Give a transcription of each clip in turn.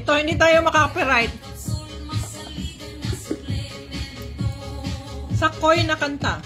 Ito, hindi tayo maka-copyright. Sa Koy na kanta.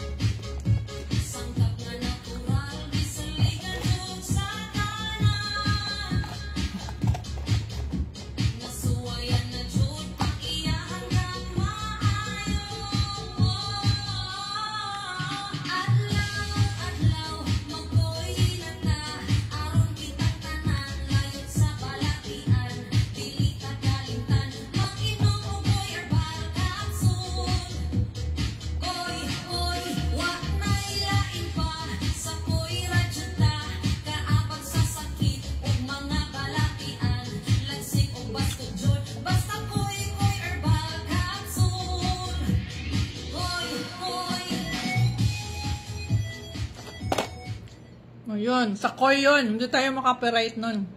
Yun, sa Koy yun. Hindi tayo makapiright nun.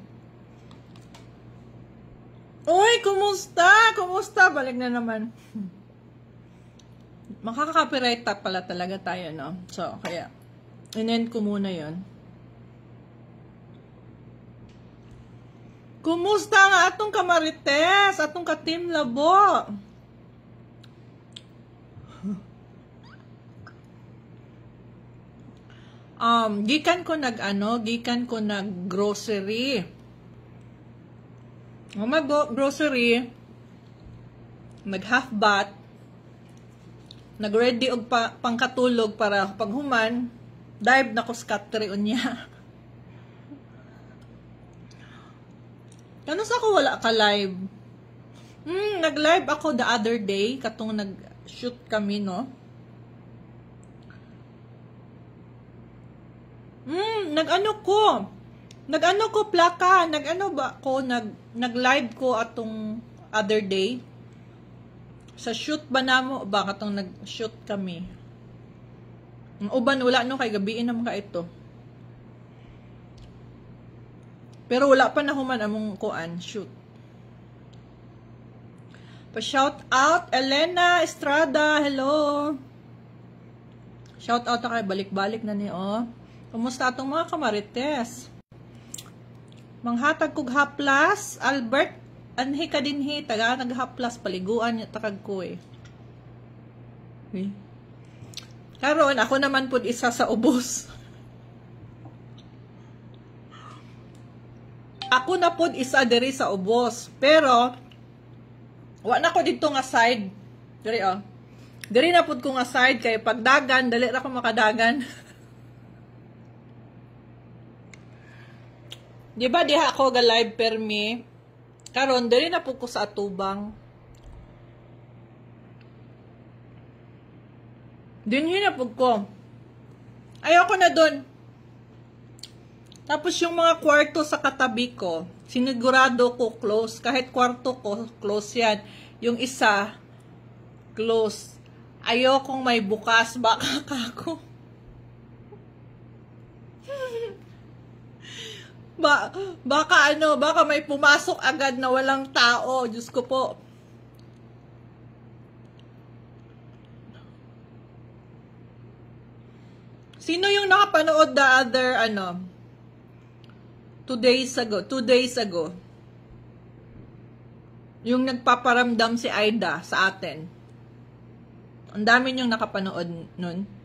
Uy, kumusta? Kumusta? Balik na naman. Makaka-copyright pala talaga tayo, no? So, kaya, in-end ko muna yun. Kumusta nga atong kamarites? Atong ka-team labo? Gikan ko nag-grocery. Grocery, nag-half bath, nag-ready og pangkatulog para paghuman, dive na ko scatter unya. Kano sa ako wala ka live? Nag-live ako the other day, katong nag-shoot kami, no? Nag-ano ko plaka, nag-live ko atong other day. Sa shoot ba namo ba katong nag-shoot kami. Ang uban wala no kay gabiin naman ka ito. Pero wala pa na human among kuan shoot. Pa shout out Elena Estrada, hello. Shout out kay balik-balik na ni oh. Kumusta atong mga kamarites? Manghatag kog haplas, Albert, anhi ka dinhi, taga naghaplas, paliguan niya takag ko eh. Okay. Karon, ako naman po isa sa ubos. Ako na po isa diri sa ubos. Pero, wala na ko dito nga side. Diri oh. Diri na po ko nga side, kay pagdagan, dali na ko makadagan. Di ba diha ako ga live permi? Karon diri na po ko sa atubang. Dinhi na po ko. Ayoko na dun. Tapos yung mga kwarto sa katabi ko, sinigurado ko close. Kahit kwarto ko, close yan. Yung isa, close. Ayokong may bukas, baka kako. Baka may pumasok agad na walang tao. Diyos ko po. Sino yung nakapanood the other, 2 days ago. Yung nagpaparamdam si Aida sa atin. Ang dami niyong nakapanood nun.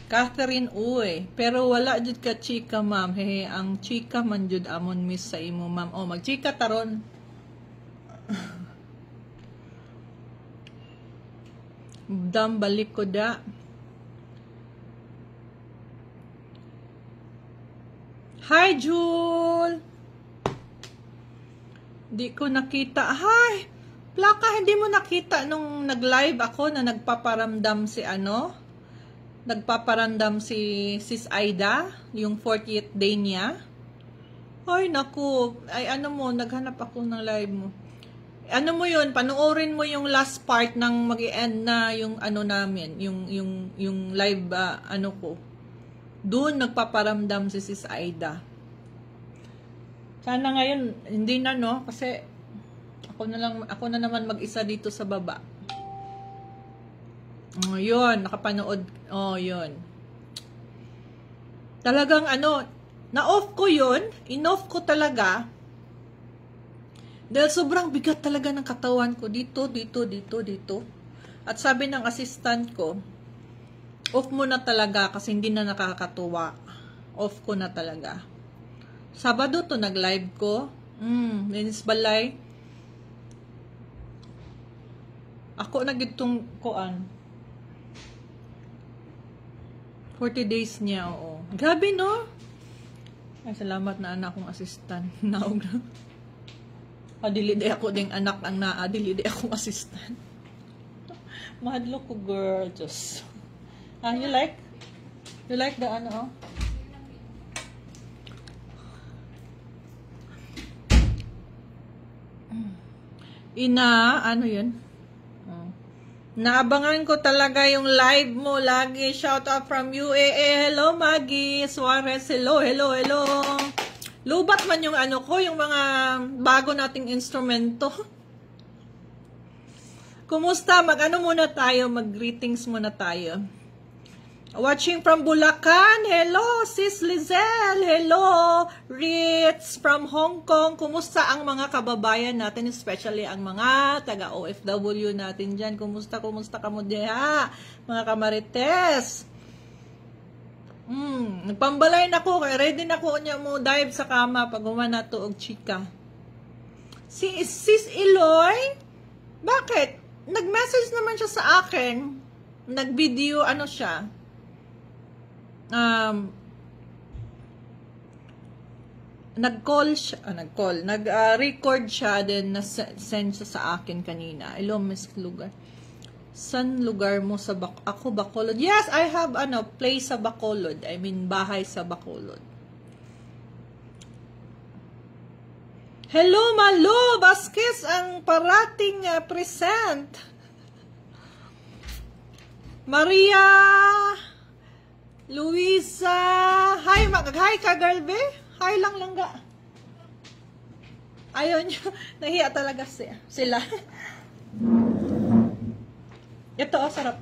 Catherine, uy. Pero wala jud ka chika, ma'am. Hehe, ang chika man jud amon miss sa imo, ma'am. Oh, magchika taron. Dam balik ko da. Hi, Jul. Di ko nakita. Hi. Plaka, hindi mo nakita nung nag-live ako na nagpaparamdam si nagpaparandam si Sis Aida, yung 40th day niya. Ay, naku. Ay, naghanap ako ng live mo. Mo yun, panoorin mo yung last part ng mag-i-end na yung namin, yung live, ko. Doon nagpaparamdam si Sis Aida. Sana ngayon, hindi na, no? Kasi, ako na naman mag-isa dito sa baba. Oh, yun, nakapanood. Oh, yun. Talagang Na-off ko yun. In-off ko talaga. Dahil sobrang bigat talaga ng katawan ko. Dito. At sabi ng assistant ko, off mo na talaga kasi hindi na nakakatuwa. Off ko na talaga. Sabado to nag-live ko. Linis balay. Ako nagitong kuan. 40 days niya, oo. Grabe, no? Ay, salamat na anak kong assistant. Naog na. Adili di ako ding anak ang naadili di akong assistant. Mahadlo ko, girl. Just. You like? You like the ano, oh? Ano yun? Naabangan ko talaga yung live mo lagi. Shout out from UAE. Hello, Maggie Suarez. Hello. Lubat man yung ano ko, yung mga bago nating instrumento. Kumusta? Mag-ano muna tayo? Mag-greetings muna tayo. Watching from Bulacan. Hello, Sis Lizelle. Hello, Ritz from Hong Kong. Kumusta ang mga kababayan natin, especially ang mga taga-OFW natin dyan? Kumusta ka mo diha, mga kamarites? Nagpambalay na ko. Ready na ko niya mo dive sa kama pag humana to og chika. Si Sis Eloy? Bakit? Nag-message naman siya sa akin. Nag-video, ano siya? Nag-call siya, nag-record siya, then na-send siya sa akin kanina. Hello, Miss Lugar. San lugar mo sa ako Bacolod? Yes, I have place sa Bacolod. I mean, bahay sa Bacolod. Hello, Malo Vasquez, ang parating present. Maria Luisa. Hi, hi ka, girl, be? Hi lang ga. Ayaw nyo. Nahiya talaga sila. Ito, sarap.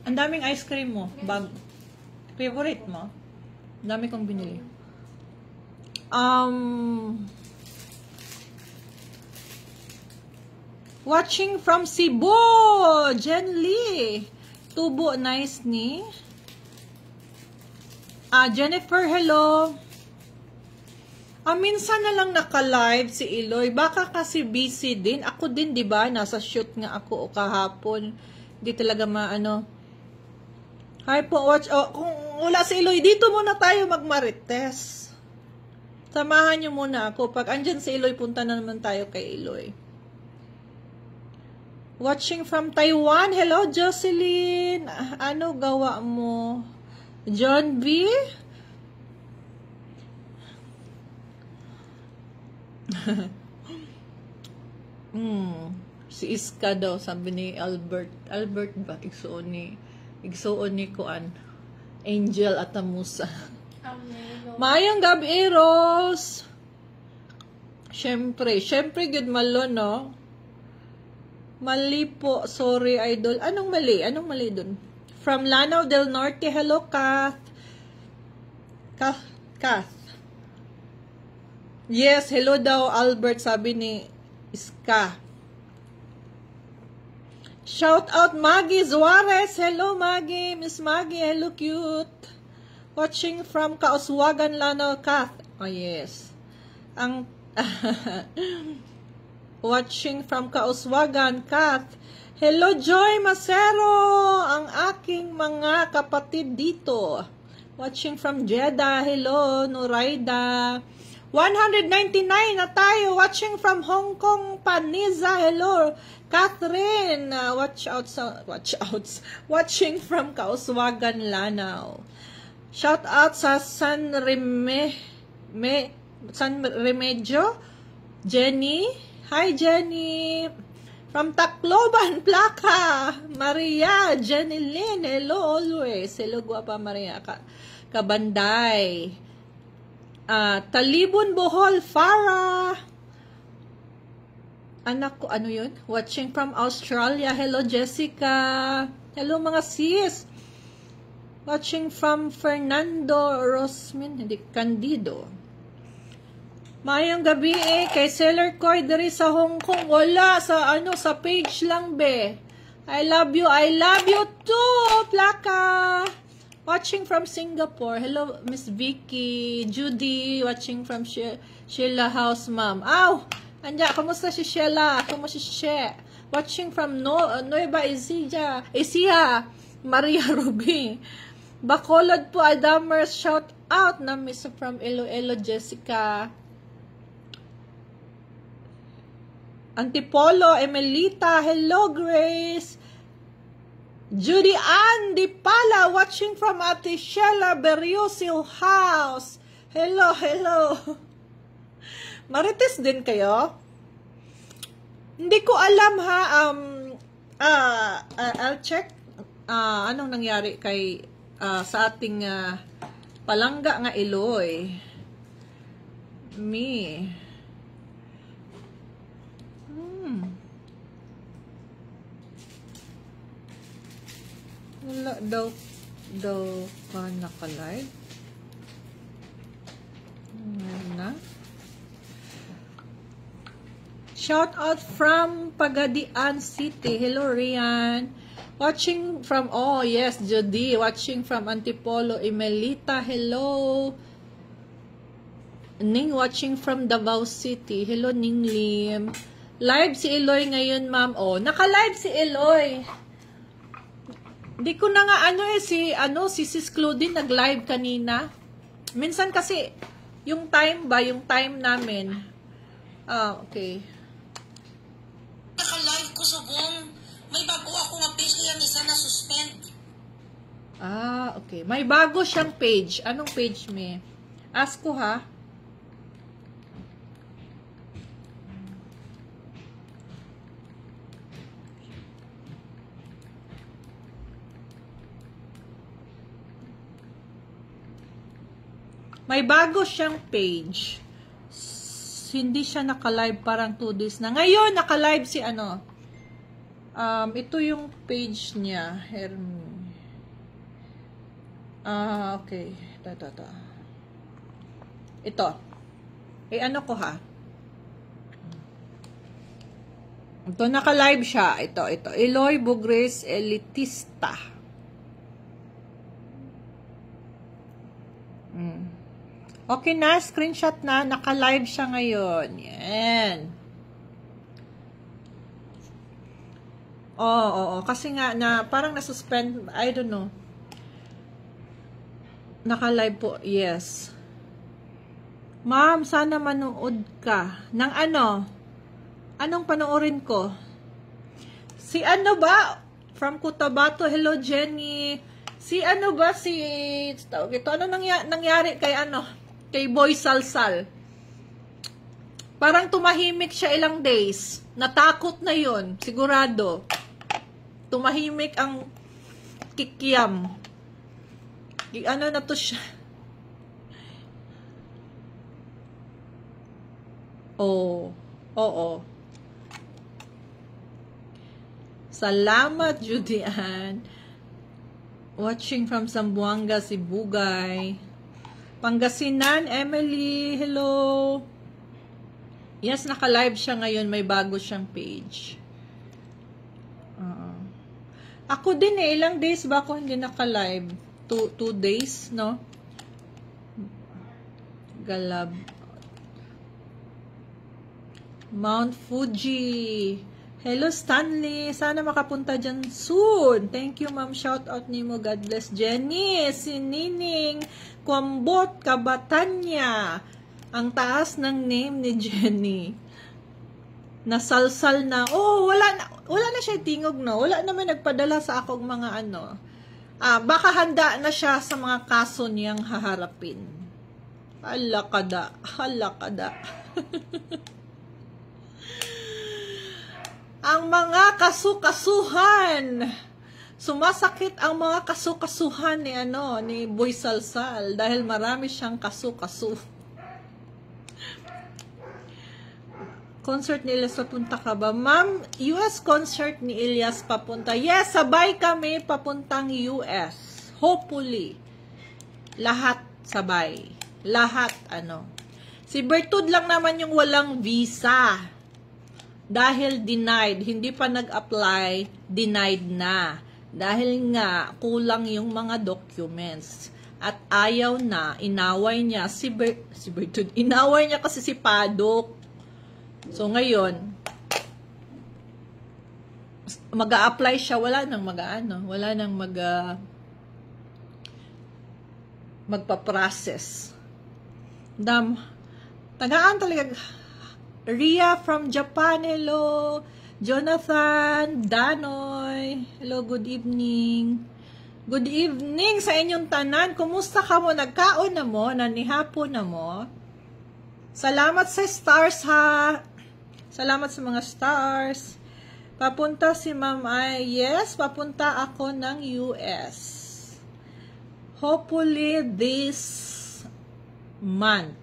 Ang daming ice cream mo. Favorite mo? Ang dami kong binili. Watching from Cebu. Jen Lee. Tubo, nice ni. Jennifer, hello. Minsan na lang naka-live si Eloy. Baka kasi busy din. Ako din, di ba? Nasa shoot nga ako o kahapon. Hindi talaga maano. Hi po, watch. Kung wala si Eloy, dito muna tayo magmarites. Samahan niyo muna ako. Pag andyan si Eloy, punta na naman tayo kay Eloy. Watching from Taiwan. Hello, Jocelyn. Ano gawa mo? John B? Si Iska daw, sabi ni Albert ba? Igsuon ni Kuan Angel Atamusa. Maayong gabi, Rose. Syempre good malo, no? Mali po, sorry, idol. Anong mali dun? From Lanao del Norte, hello, Kath. Yes, hello daw, Albert, sabi ni Iska. Shout out Maggie Suarez. Hello, Maggie. Miss Maggie, hello, cute. Watching from Kauswagan, Lanao, Kath. Oh, yes. Watching from Kauswagan, Kath. Hello, Joy Macero. Ang aking mga kapatid dito. Watching from Jeddah. Hello, Nuraida. 199 na tayo. Watching from Hong Kong, Paniza. Hello, Catherine. Watching from Kauswagan, Lanao. Shout out sa San Remedyo. Jenny. Hi, Jenny. From Tacloban, Plaka. Maria, Jenny Lynn. Hello, always. Hello, guwapa Maria. Kabanday. Talibon, Bohol, Farah. Anak ko, ano yun? Watching from Australia. Hello, Jessica. Hello, mga sis. Watching from Fernando Rosmin, hindi, Candido. Mayang gabi kay Seller Koy diri sa Hong Kong. Wala, sa sa page lang be. I love you too, Plaka. Watching from Singapore. Hello, Miss Vicky. Judy, watching from Sheila House, ma'am. Aw! Anja, kumusta si Sheila? Kumusta si She? Watching from Nueva Ecija. Maria Ruby. Bacolod po, Adamers. Shout out na Miss from Iloilo, Jessica. Antipolo, Emelita. Hello, Grace. Judy Ann Di Pala, watching from Ate Sheila Beriosil House. Hello. Marites din kayo? Hindi ko alam ha. I'll check anong nangyari kay sa ating palangga nga Iloy. Wala daw ka naka-live. Na. Shout out from Pagadian City. Hello, Rian. Watching from, oh yes, Judy. Watching from Antipolo, Emelita. Hello. Ning, watching from Davao City. Hello, Ning Lim. Live si Eloy ngayon, ma'am. Oh, naka-live si Eloy. Di ko na nga si Sis Claudine nag-live kanina. Minsan kasi yung time namin. Okay. Naka-live ko subong. May bago ako nga page niya isa na suspend. Okay. May bago siyang page. Anong page me? Ask ko ha. May bago siyang page. Hindi siya naka-live parang 2 days na. Ngayon, naka-live si ito yung page niya. Okay. Ito. Ano ko ha? Ito, naka-live siya. Ito. Eloy Bugres Elitista. Okay na, screenshot na, naka-live siya ngayon. Yan. Oo, kasi nga parang na-suspend, I don't know. Naka-live po, yes. Ma'am, sana manood ka. Ng ano? Anong panoorin ko? Si ba? From Cotabato, hello Jenny. Si ba? Ito, ano nangyari kay kay Boy Salsal. Parang tumahimik siya ilang days. Natakot na yun, sigurado. Tumahimik ang kikiam. Na to siya. Oo. Salamat, Judy Ann. Watching from Zamboanga, Sibugay. Pangasinan, Emily, hello. Yes, naka-live siya ngayon. May bago siyang page. Ako din ilang days ba ako hindi naka-live? 2 days, no? Galab. Mount Fuji. Hello, Stanley. Sana makapunta dyan soon. Thank you, ma'am. Shout out ni mo. God bless. Jenny, si Nining, Kwambot, Kabatanya. Ang taas ng name ni Jenny. Nasalsal na. Oh, wala na siya tingog, no? Wala naman nagpadala sa akong mga baka handa na siya sa mga kaso niyang haharapin. Hala kada. Ang mga kasukasuhan. Sumasakit ang mga kasukasuhan ni Boy Salsal dahil marami siyang kasu-kasu. Concert ni Elias, papunta ka ba? Ma'am, US concert ni Elias papunta. Yes, sabay kami papuntang US. Hopefully, lahat sabay. Lahat, Si Bertud lang naman yung walang visa. Dahil denied. Hindi pa nag-apply, denied na. Dahil nga, kulang yung mga documents. At ayaw na, inaway niya si Bertud. Inaway niya kasi si Padok. So, ngayon, mag-a-apply siya, wala nang magpa-process. Tagaan talaga. Ria from Japan, hello. Jonathan, Danoy, hello, good evening. Good evening sa inyong tanan. Kumusta ka mo? Nagkaon na mo? Nanihapon na mo? Salamat sa stars, ha? Salamat sa mga stars. Papunta si Ma'am ay, yes, papunta ako ng US. Hopefully this month.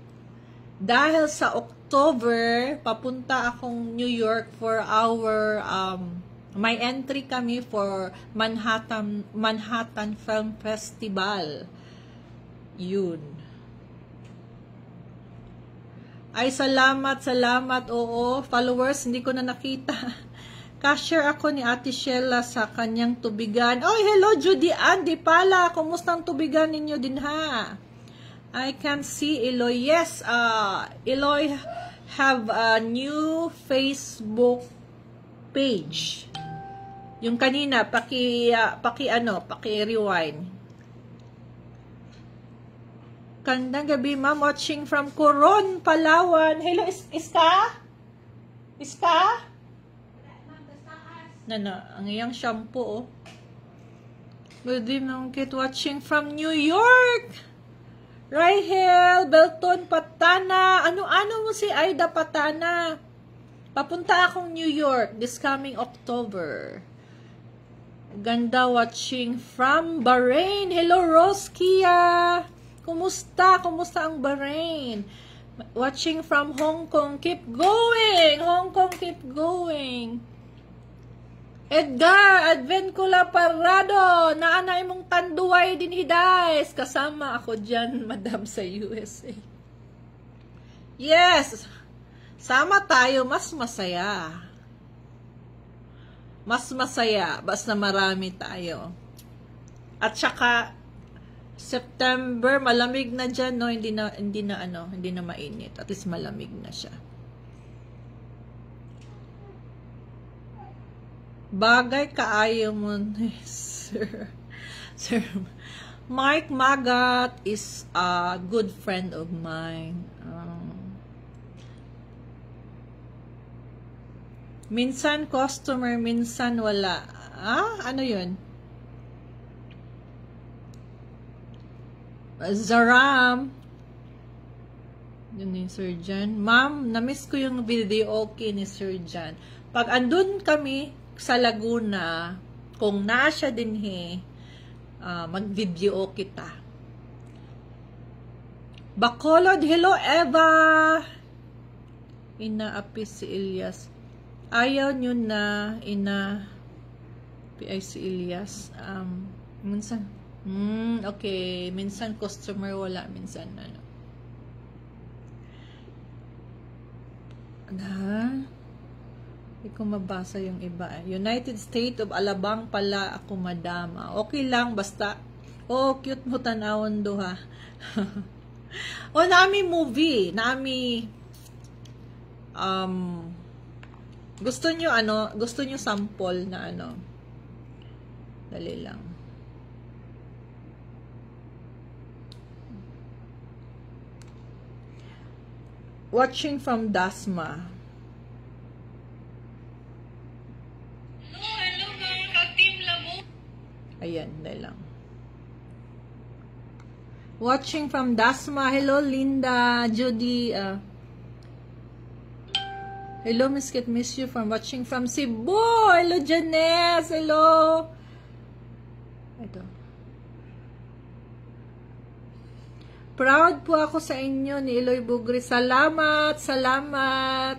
Dahil sa October, papunta akong New York for our, may entry kami for Manhattan Film Festival. Yun. Ay, salamat. Oo, followers, hindi ko na nakita. Cashier ako ni Ate Sheila sa kanyang tubigan. Oh, hello, Judy Andy pala. Kumusta ang tubigan ninyo din, ha? I can see Eloy. Yes, Eloy have a new Facebook page. Yung kanina, paki-rewind. Kandang gabi, ma'am. Watching from Coron, Palawan. Hello, Iska? Iska? Ang iyang shampoo, oh. Good evening, Kit. Watching from New York. Rahel, Belton, Patana. Ano mo si Aida Patana? Papunta akong New York this coming October. Ganda, watching from Bahrain. Hello, Rose Kia. Kumusta? Kumusta ang Bahrain? Watching from Hong Kong. Keep going. Hong Kong, keep going. Edgar, Advencula Parado, naanay mong tanduay din hidays. Kasama ako dyan, madam, sa USA. Yes, sama tayo, mas masaya. Mas masaya, basta marami tayo. At saka, September, malamig na dyan, no? Hindi na mainit. At least malamig na siya. Bagay kaayo mo, sir. Sir, Mike Magat is a good friend of mine. Minsan customer, minsan wala. Ano yun? Zaram. Yun yung Sir Jan. Ma'am, namiss ko yung video okay ni Sir Jan. Pag andun kami sa Laguna, kung nasa din mag-video kita. Bacolod, hello Eva. Inaapis si Elias. Ayaw nyo na PI si Elias. Minsan, okay. Minsan customer wala, minsan ano. Hindi ko mabasa yung iba. United States of Alabang pala ako, madama. Okay lang, basta. Oh, cute mo tanawon do, ha. O, nami movie. Nami, gusto nyo sample na dali lang. Watching from Dasma. Ayan, dahil lang. Watching from Dasma. Hello, Linda, Judy. Hello, Miss Kit. Miss you from watching from Cebu. Hello, Janice. Hello. Ito. Proud po ako sa inyo ni Eloy Bugri. Salamat. Salamat.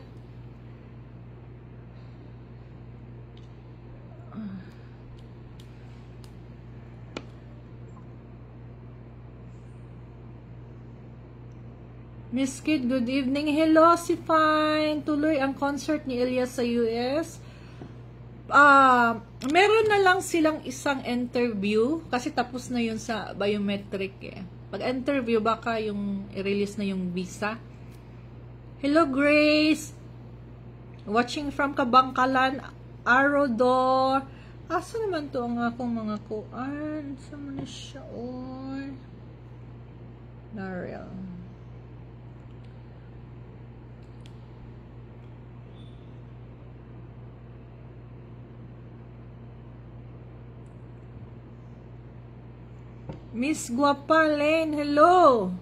Miss Kid, good evening. Hello, si Fine. Tuloy ang concert ni Elias sa US. Meron na lang silang isang interview kasi tapos na yun sa biometric eh. Pag interview, baka yung i-release na yung visa. Hello, Grace. Watching from Kabangkalan, Arodor. Asa naman to ang akong mga kuan? Saan man siya? Oy. Nariel. Miss Guapalen, hello.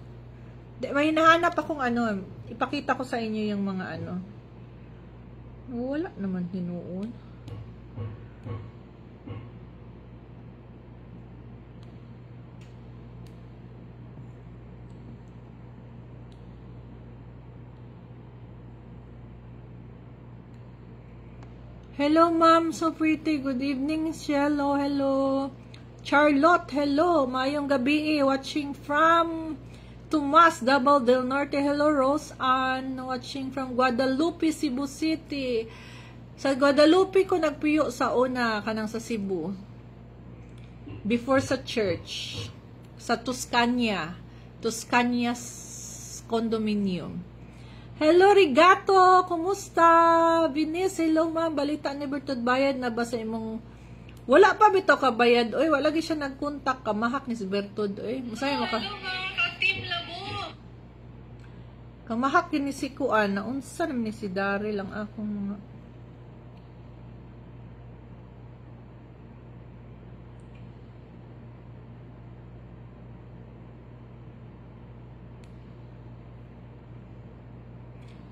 May hinahanap akong ano, ipakita ko sa inyo yung mga ano. Wala naman hinuon. Hello, ma'am. So pretty. Good evening, Cielo. Hello. Charlotte, hello. Mayong gabi, watching from Tomas, Davao del Norte. Hello, Rose Ann, watching from Guadalupe, Cebu City. Sa Guadalupe ko nagpuyo sa una, kanang sa Cebu. Before sa church. Sa Tuscania. Tuscania's condominium. Hello, Rigato. Kumusta? Vinis, hello, ma'am. Balita ni Bertod Bayad na ba sa imong... Wala pa bitaw ka bayad, oy, wala gi siya nagkontak ka, mahak ni si Bertod, oy. Masaya mo ka. Team Labo. Kamahak ni si Kuan, na unsa naman ni si Daryl ang akong mga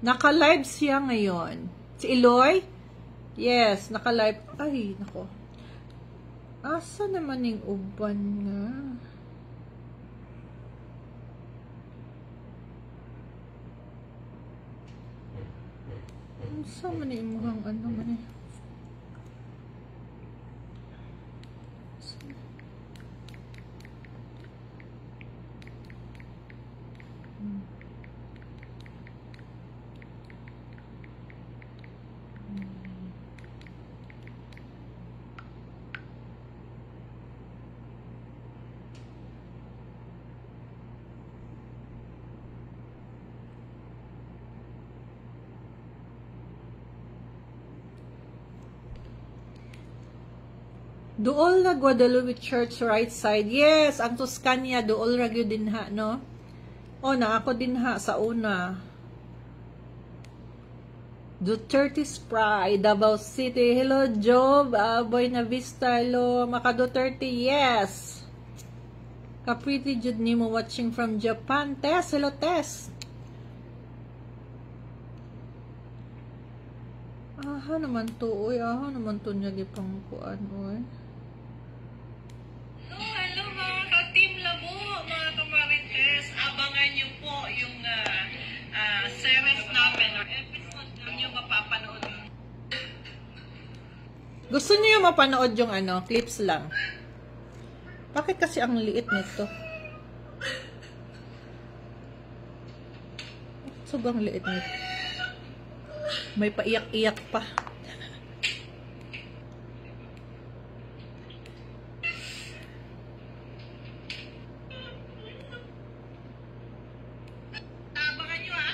Naka-live siya ngayon. Si Eloy? Yes, naka-live. Ay, nako. Asa naman yung uban nga? Asa man yung mukhang ano man eh? Duol na Guadalupe Church right side. Yes, ang Tuscania duol ra gyud dinha, no? O na ako dinha sa una. Duterte's Pride, Davao City. Hello, Job. Boy na Vista. Hello, Maka Duterte. Yes. Kapriti jud nimo watching from Japan. Tess, hello, Tess. Aha naman to, oy. Aha naman to niya di pang kuan, oy. Hello mga ka-Team Labo, mga kamarites. Abangan niyo po yung series namin or episode niyo mapapanood. Gusto niyo yung mapanood yung ano, clips lang. Bakit kasi ang liit nito? Sobrang liit nito. May paiyak-iyak pa. Abangan niyo ha.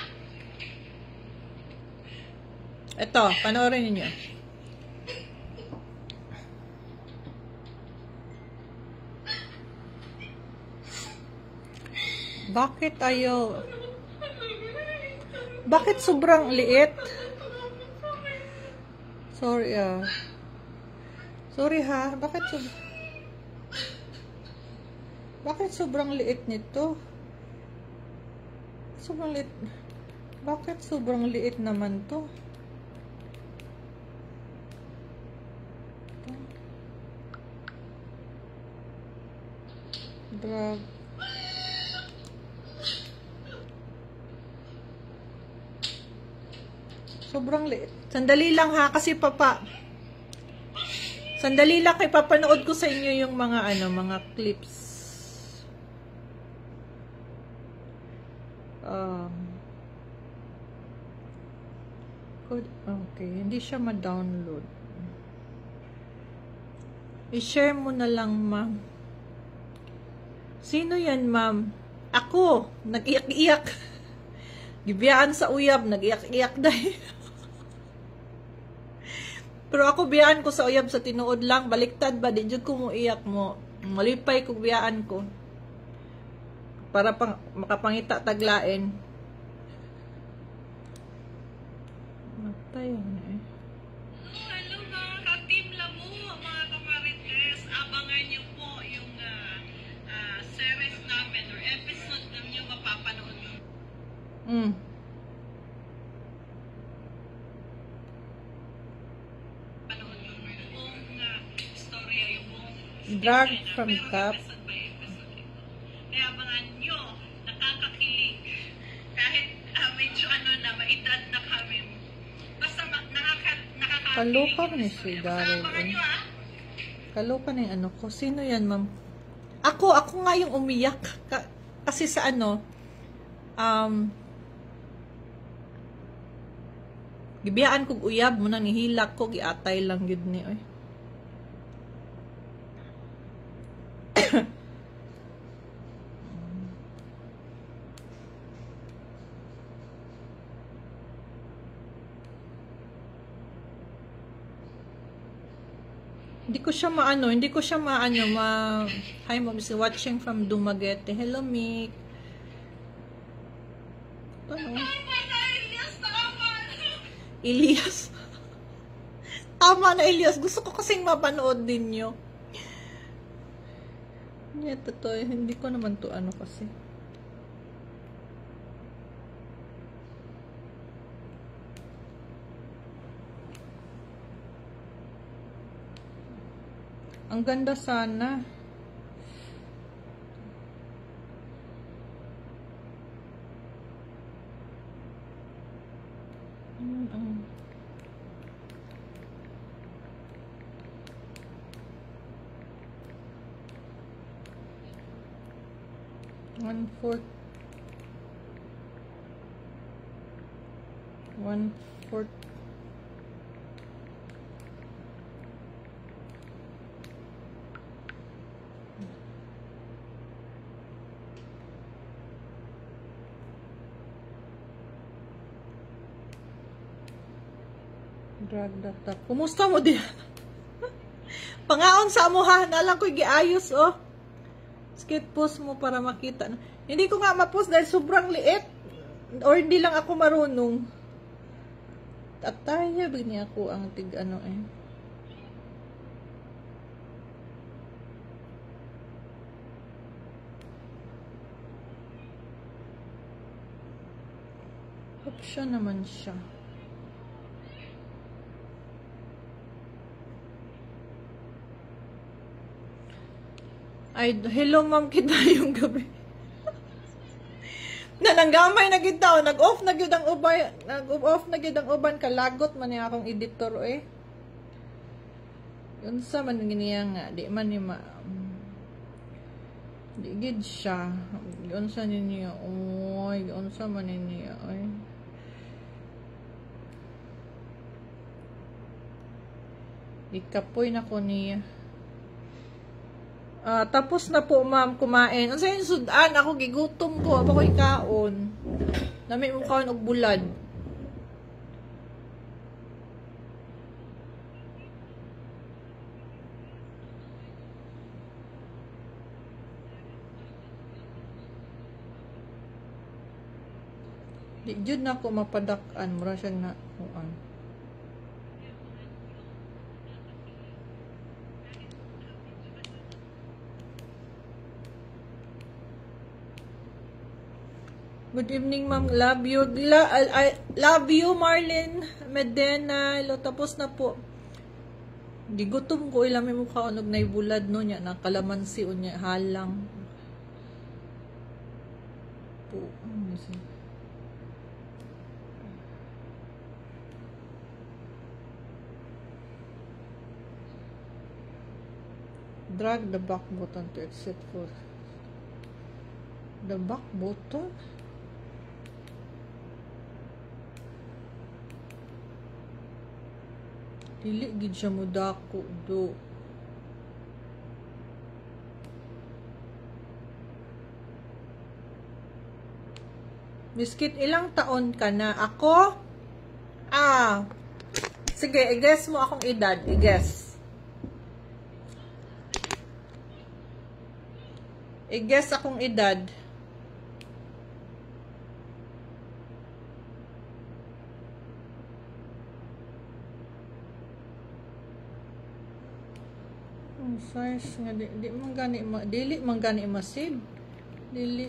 Ito, panoorin niyo. Bakit ayaw? Bakit sobrang liit? Sorry Sorry ha. Bakit sobrang liit nito? Sobrang liit. Bakit sobrang liit naman to? Drag. Sobrang liit. Sandali lang ha, kasi sandali lang kay papanood ko sa inyo yung mga mga clips. Okay, hindi siya ma-download. I-share mo na lang, ma'am. Sino yan, ma'am? Ako, nag-iyak-iyak. Gibiyaan sa uyab, nag-iyak-iyak dahil. Pero ako biyaan ko sa uyab sa tinuod lang, baliktad ba, di jud ko mo iyak mo. Malipay ko biyaan ko. Para pang makapangita taglain. Matay na eh. Hello mga ka-Team Labo, mga kamarites. Abangan niyo po yung series namin or episode na niyo mapapanood nyo. Panood nyo yung buong storya, yung buong Drag story na. from Pero cup. episode by episode ito. Kaya abangan nyo, nakakakilig. Kahit medyo na, maedad na kami. Basta nakakakilig. Kaloka ni si Basta Daryl. abangan nyo Kaloka na yung ano ko. Sino yan, ma'am? Ako nga yung umiyak. Kasi sa gibiyaan kog uyab mo nang nihilak ko, giatay lang yun ni, oy. Hindi ko siya Hi, mom, is watching from Dumaguete. Hello, Mick. Ano? Elias. Tama na, Elias. Gusto ko kasing mapanood din nyo. Totoo. Hindi ko naman to kasi. Ang ganda sana. One fourth. Drag that up. Kumusta mo diyan? Pangaon sa mo ha. Nalang ko'y giayos oh. Skip post mo para makita. Hindi ko nga ma-post dahil sobrang liit. Or hindi lang ako marunong. Tataya ba niya ako ang option naman siya. Ay, hello ma'am kita yung gabi. Nananggamay na kita, nag-off na gyud ang uban, nag-off na gyud ang uban kalagot man niya akong editor eh. Yun sa man giniya nga, di man ni di gid siya. Yun sa niya, oy, yun sa man niya, oy. Ikapoy na ko niya. Tapos na po, ma'am, kumain. Ang sayin sudan, ako gigutom ko. Aba ko'y kaon. Nami mo kaon og bulad. Di jud na ako mapadak-an. Mura siya na kuan. Good evening, ma'am. Love you. Love you, Marlene Medena. Hello, tapos na po. Di gutom ko. Ilami mo ka unog na ibulad no niya. Nakalamansi o niya. Halang. Po. Drag the back button to exit for the back button. Dili gid siya mo dako do. Biskit, ilang taon ka na? Ako? Sige, i-guess mo akong edad. I-guess. I-guess akong edad. Size nga dili man gani masig. Dili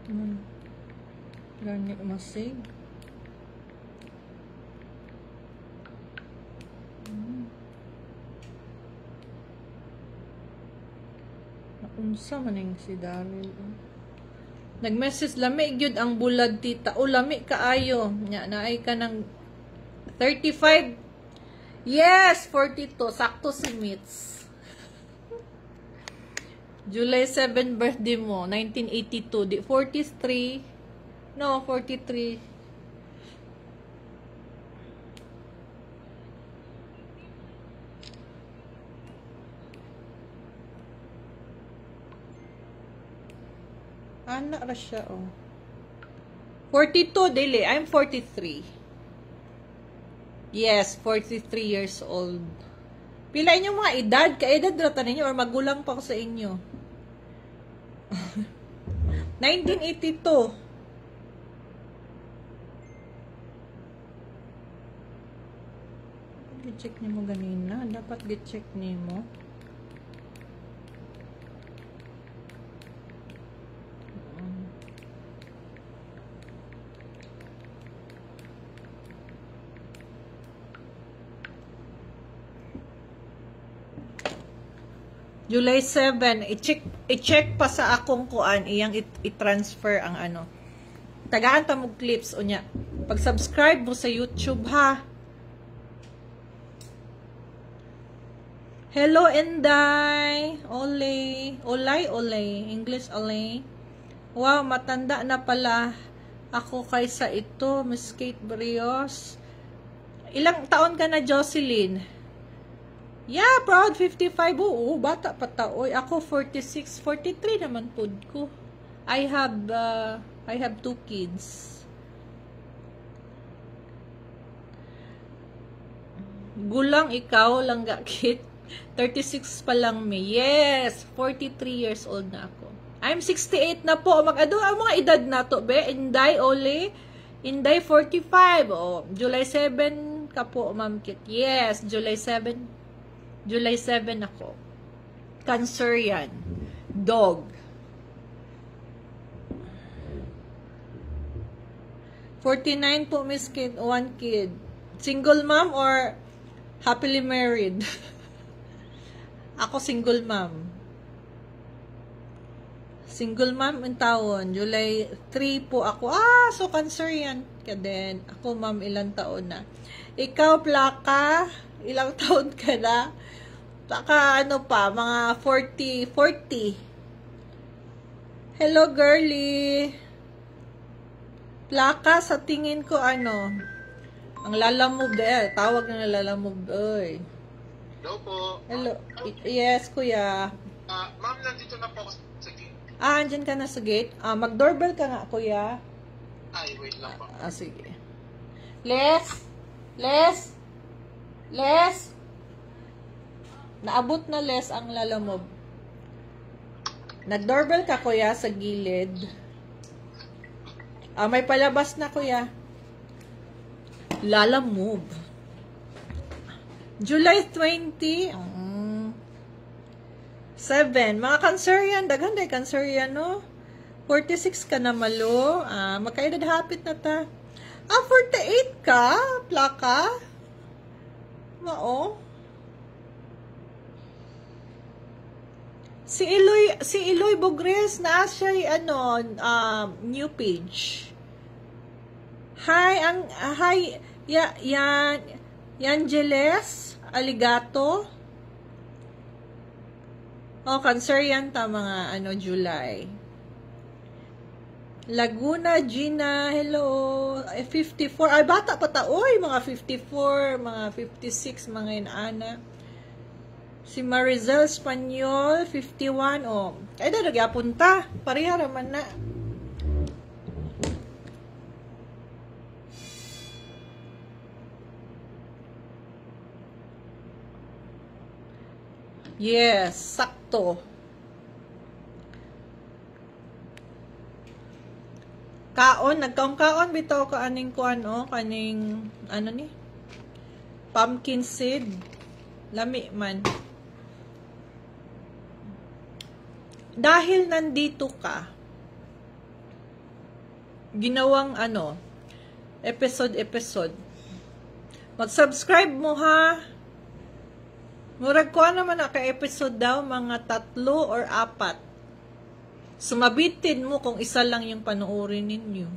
man gani masig. Unsa man ning si Daryl? Nag-message, lami gyud ang bulad tita. O lami kaayo. Nya naay ka ng 35. Yes, 42. Sakto si Mitz. July 7 birthday mo, 1982. Di 43. No, 43. Anak ra siya, oh. 42, dili. I'm 43. Yes, 43 years old. Pila inyong mga edad? Ka-edad rata ninyo or magulang pa ko sa inyo? 1982. Gi-check niyo mo ganina. Dapat gi-check niyo mo. July 7, i-check pa sa akong kuan, iyang i-transfer ang ano. Tagaan ta mo clips unya. Pag-subscribe mo sa YouTube ha. Hello Enday, Olay, English Olay. Wow, matanda na pala ako kaysa ito, Miss Kate Brios. Ilang taon ka na, Jocelyn? Yeah, proud 55. Oo, bata pa ta. Oy, ako 46, 43 naman pud ko. I have 2 kids. Gulang ikaw lang gakit. 36 pa lang me. Yes, 43 years old na ako. I'm 68 na po. Mag-ado ang mga edad na to, be. Inday, Ole. Inday, 45. Oh, July 7 ka po, Ma'am Kit. Yes, July 7. July 7 ako. Cancer yan. Dog. 49 po, Miss Kid. 1 kid. Single mom or happily married? Ako single mom. Single mom ang taon. July 3 po ako. So cancer yan. Then, ako ma'am, ilang taon na. Ikaw, Plaka, ilang taon ka na? Plaka, ano pa, mga 40. Hello, girly. Plaka, sa tingin ko, ano, ang lalamove, tawag na lalamove, oy. Hello po. Hello. Yes, kuya. Ma'am, nandito na po ako sa gate. Andyan ka na sa gate. Mag-doorbell ka nga, kuya. Ay, wait lang po. Sige. Les. Naabot na Les ang lalamove. Nag-doorbell ka, kuya, sa gilid. May palabas na, kuya. Lalamove. July 20. 7. Mga cancer yan. Daghan day cancer yan, no? 46 ka na, malo. Magkaedad hapit na ta. 48 ka? Plaka? Mao? Si Eloy Bogres na siya new page. Hi, Yangeles Aligato. Cancer yan ta mga July. Laguna, Gina, hello. Ay, 54. Ay, bata pa ta. Uy, mga 54, mga 56, mga inaana. Si Marizel Espanyol, 51. Oh, ay, dadagya punta. Pareha raman na. Yes, sakto. Kaon, nagkaon bitaw ka aning kuan o, kaning, ano ni? Pumpkin seed. Lami man. Dahil nandito ka, ginawang ano, episode. Mag-subscribe mo ha. Murag ko naman na ka-episode daw, mga 3 or 4. Sumabitin mo kung isa lang yung panoorin ninyo.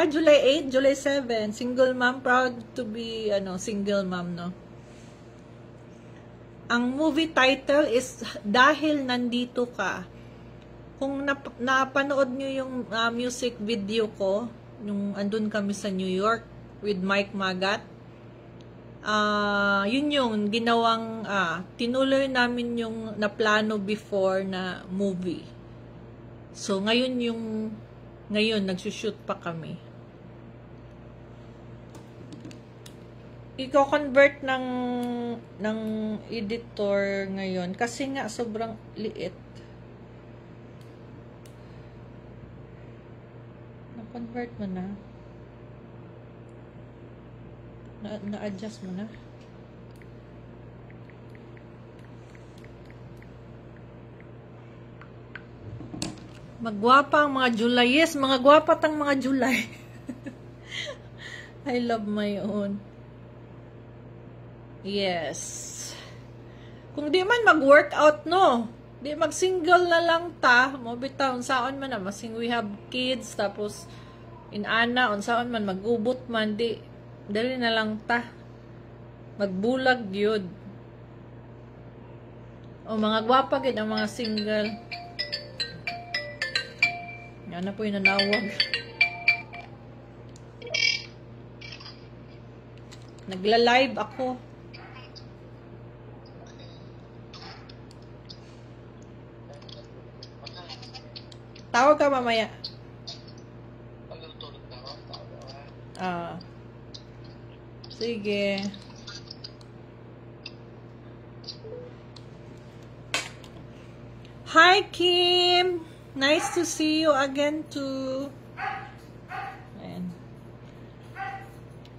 July 8, July 7, single mom, proud to be, single mom, no? Ang movie title is Dahil Nandito Ka. Kung napanood nyo yung music video ko, yung andun kami sa New York with Mike Magat, yun yung ginawang, tinuloy namin yung naplano before na movie. So, ngayon, nagsushoot pa kami. I-convert ng editor ngayon kasi nga sobrang liit. Na-convert mo na. Na-adjust mo na. Magwapa ang mga July. Yes, mga gwapa tang mga July. I love my own. Yes. Kung di man mag-workout, no? Di mag-single na lang ta. Mo bitaw, unsaon man na. Masing we have kids, tapos inana, unsaon man, magubot man, di. Dali na lang ta. Magbulag yun. O mga gwapa gid ang mga single. Yan na po yung nanawag. Nagla-live ako. Tawag ka mamaya. Sige. Hi, Kim. Nice to see you again too. Ayan.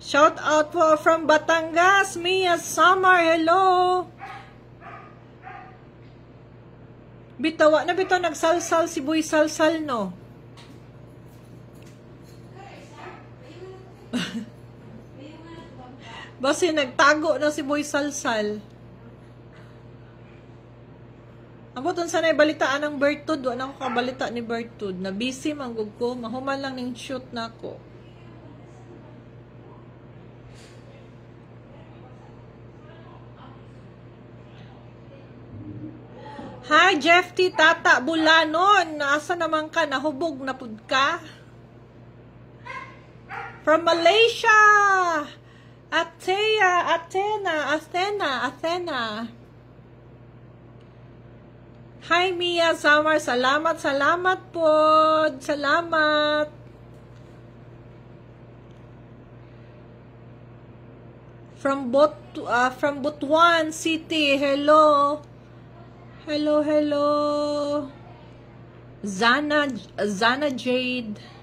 Shout out po from Batangas, Mia Summer. Hello. Bitaw nagsalsal si Boy Salsal, no? Basi nagtago na si Boy Salsal. Abuton sana balitaan ng Bertud. Wala ko kabalita ni Bertud. Na busy manggug ko. Mahuman lang ning shoot na ko. Hi, Jeff T. Tata Bulanon. Asa naman ka? Nahubog na pud ka? From Malaysia. Athena. Hi, Mia Summer. Salamat po. Salamat. From Butuan City. Hello. Zana Jade.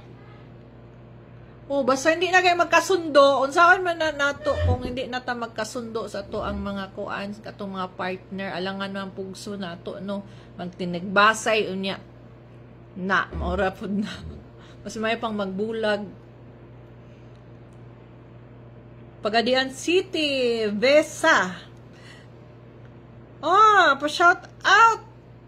Basta hindi na kayo magkasundo. Unsaon man na nato kung hindi na ta magkasundo sa to ang mga kuan, katong mga partner, alangan man pugso nato, no? Magtinagbasay unya. Na, maura pud na. Mas may pang magbulag. Pagadian City, Vesa. Pa-shout out.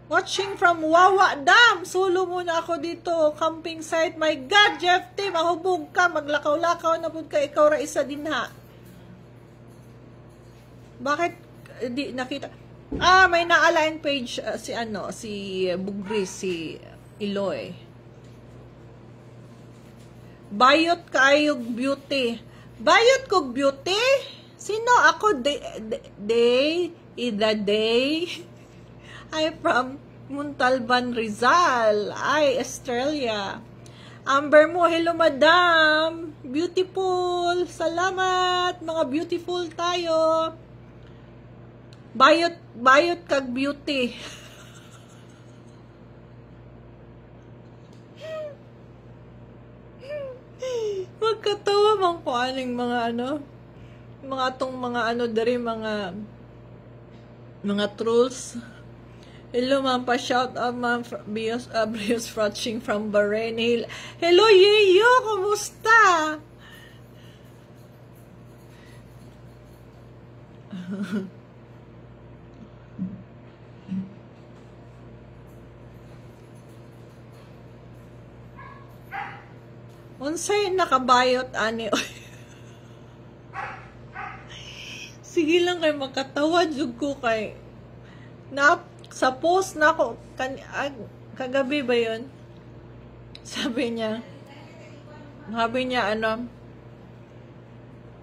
Watching from Wawa Dam. Solo muna ako dito. Camping site. My God, Jeff T. Mahubog ka. Maglakaw-lakaw na po ka. Ikaw ra isa din ha. Bakit di nakita? May na-align page si Bugris, si Iloy. Bayot kaayog beauty. Bayot kog beauty? Sino ako? Day. I'm from Montalban, Rizal. Ay, Australia. Amber mo, hello madam. Beautiful. Salamat. Mga beautiful tayo. Bayot kag beauty. Magkatawa mang ko aning mga dari mga trolls. Hello, ma'am. Pa-shout out, ma'am. Brios Frotching from Bahrain. Hello, Yeyo. Kumusta? Unsay nakabayot, ani? Sige lang kay makatawa, jud ko kay sa post na ako, kagabi ba yun? Sabi niya,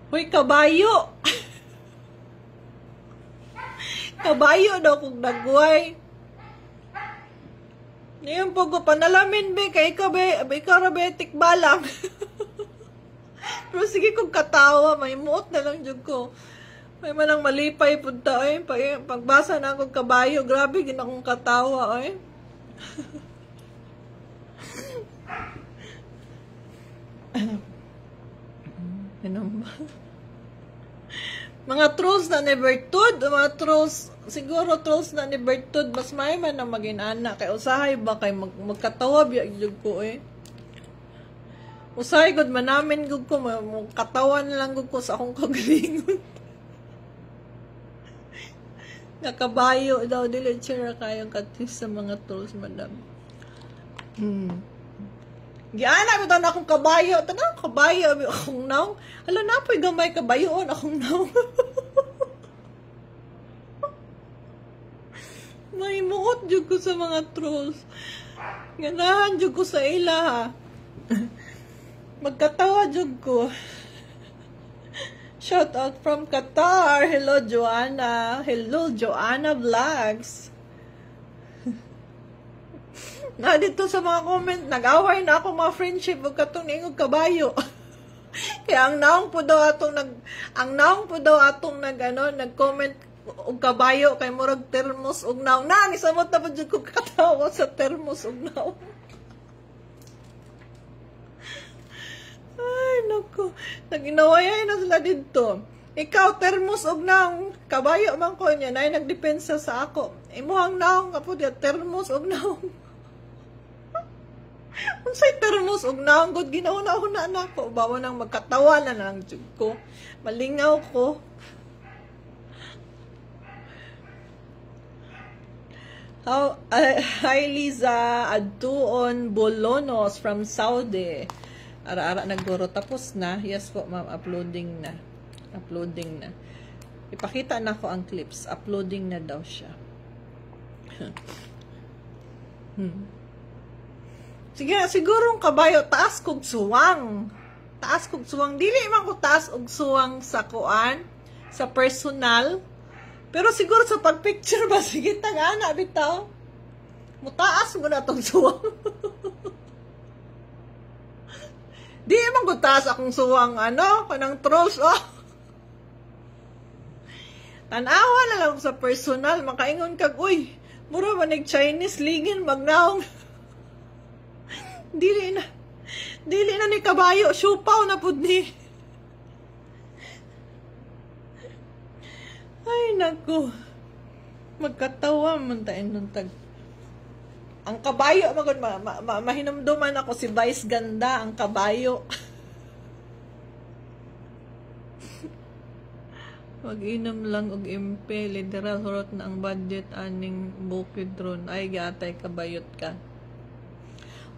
Hoy, kabayo! Kabayo daw kung nagway. Ngayon po ko, panalamin ba, kay ikaw rabetik balang. Pero sige kong katawa, may muot na lang jud ko. May manang malipay punta, ay. Pagbasa na akong kabayo, grabe, ginakong katawa, ay. Mga trolls na ni Bertud, siguro trolls na ni Bertud, mas may man na mag-inana, kay usahay ba, kay magkatawa, biyag ko, eh. Usahay, gud manamin, gud ko, katawa na lang gud ko sa akong kagalingon. Nakabayo daw, dili tsura kayong katis sa mga trolls, madam. Giana ko na akong kabayo. Tanang kabayo, akong naong. Hala na po'y gamay kabayoon, akong naong. May muot jud ko sa mga trolls. Ganahan jud ko sa ila, ha. Magkatawa jud ko. Shout out from Qatar. Hello, Joanna. Hello, Joanna Vlogs. Na dito sa mga comment, nag-away na ako mga friendship ug katong ingog kabayo. Kaya ang naong po daw atong nag-comment og kabayo kay murag termos og naong. Na ni samot na pud jud ko katawa sa termos og naong. Ay, naku. Nag-inawayay na sila dito. Ikaw, termos og naong. Kabayo man ko niya. Na nagdepensa sa ako. Imuhang naong kapod ya. Termos og naong. Unsay termos og naong. God, ginauna-una na ako. Bawa nang magkatawa na lang jud ko. Malingaw ko. Hi, Liza. Adtuon Bolonos from Saudi. Ara-ara nagguro. Tapos na. Yes po, ma'am. Uploading na. Ipakita na ko ang clips. Uploading na daw siya. Sige, sigurong kabayo. Taas kog suwang. Dili man ko taas og suwang sa kuan. Sa personal. Pero siguro sa pagpicture ba? Sige, tanga-ana bitaw. Mutaas mo na tong suwang. Di man gutas akong suwang kanang trolls, Tanawa na lang sa personal, makaingon kag, uy, mura man Chinese lingin magnaong. Dili na ni kabayo, syupaw na pud ni. Ay, naku. Magkatawa man tayo nung tag. Ang kabayo, mahinumduman ako si Vice Ganda, ang kabayo. Mag-inom lang og impe, literal horot na ang budget aning bukid ron. Ay, gatay kabayot ka.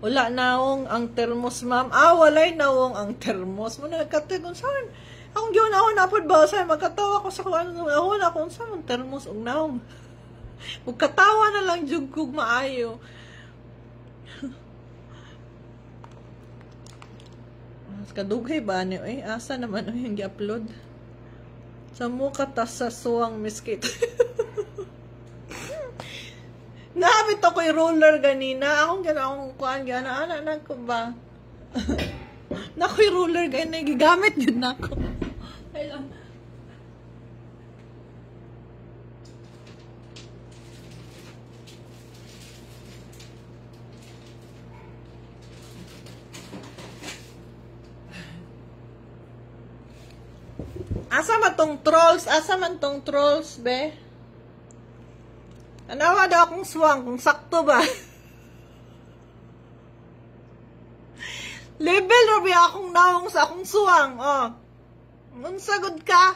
Wala naong ang termos, ma'am. Walay naong ang termos. Muna nagkatay kung saan. Akong giyon na pod ba, sa'yo, magkatawa ko sa kung ano na kung saan ang termos og naong. Magkatawa na lang jug kog maayo. Kadugay ba ni asa naman yung gi-upload? Sa mukha tas sa suwang miskit. Nahabit ako yung roller ganina. Akong kuhaan gana. Anak ko ba? Naku yung roller ganina. Gigamit yun ako. Ay lang. Asa man tong trolls? Asa man tong trolls, be? Anawa daw akong swang, kung sakto ba? Level rabi akong nawong sa akong suwang, oh. Munsagod ka?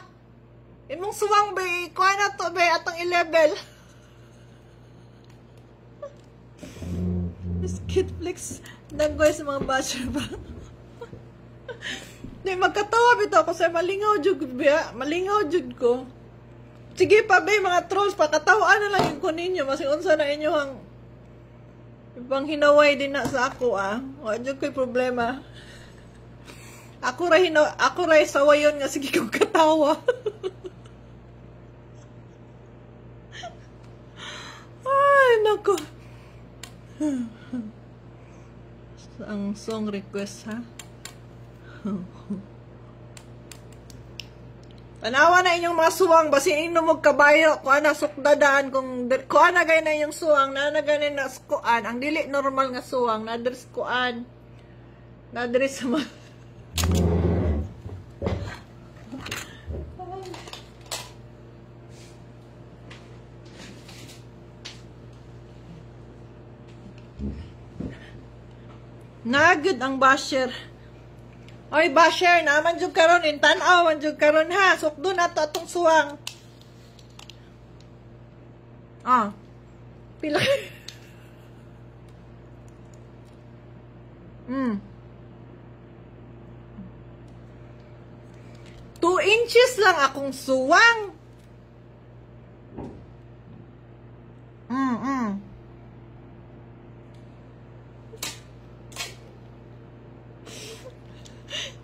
Imong suwang, be, kuha na to, be, atong i-level. Skitflix, naggoy sa mga basher ba? Di, magkatawa bito ako sa malingaw jud ba? Malingaw jud ko. Sige pa ba mga trolls, pakatawaan na lang yung ko ninyo. Mas unsa na inyo ang ibang hinaway din na sa ako, ah. O, jud ko'y problema. Ako ray sawayon nga, sige kong katawa. Ay, nako. Ang song request, ha? Tanawa na inyong mga suwang, basi inyong magkabayo, kuha na sukdadaan, kuha na gaya na inyong suwang, na ganin na skuan, ang dili normal nga suwang, nadres kuan, nadres sa mga, nagod ang basher. Oy, basher, naman jud karon in tan-aw man jud karon ha. Sukdo na to atong suwang. Ah. Pila. 2 inches lang akong suwang.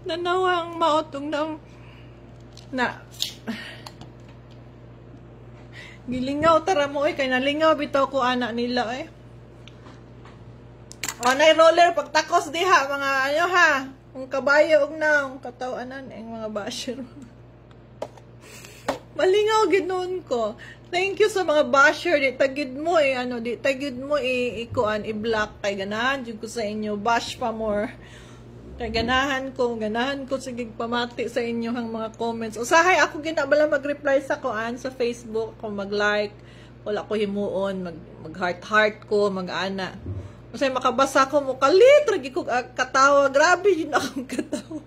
Nanawang maotong na gilingaw tara mo kay nalingaw bitaw ko anak nila O nay roller pagtakos diha mga ano ha, kung kabayo og naong katawanan mga basher. Malingaw ginoon ko. Thank you sa mga basher, di tagid mo di tagid mo ikuan i-block kay ganahan jud ko sa inyo bash pa more. Kaya ganahan ko sige pamati sa inyo ang mga comments. Usahay ako ginabala mag-reply sa kuan sa Facebook, ako mag-like, wala ko himuon, mag-heart ko, mag-ana. Kasi makabasa ko mo kalit, ragi ko katawa, grabe yun akong katawa.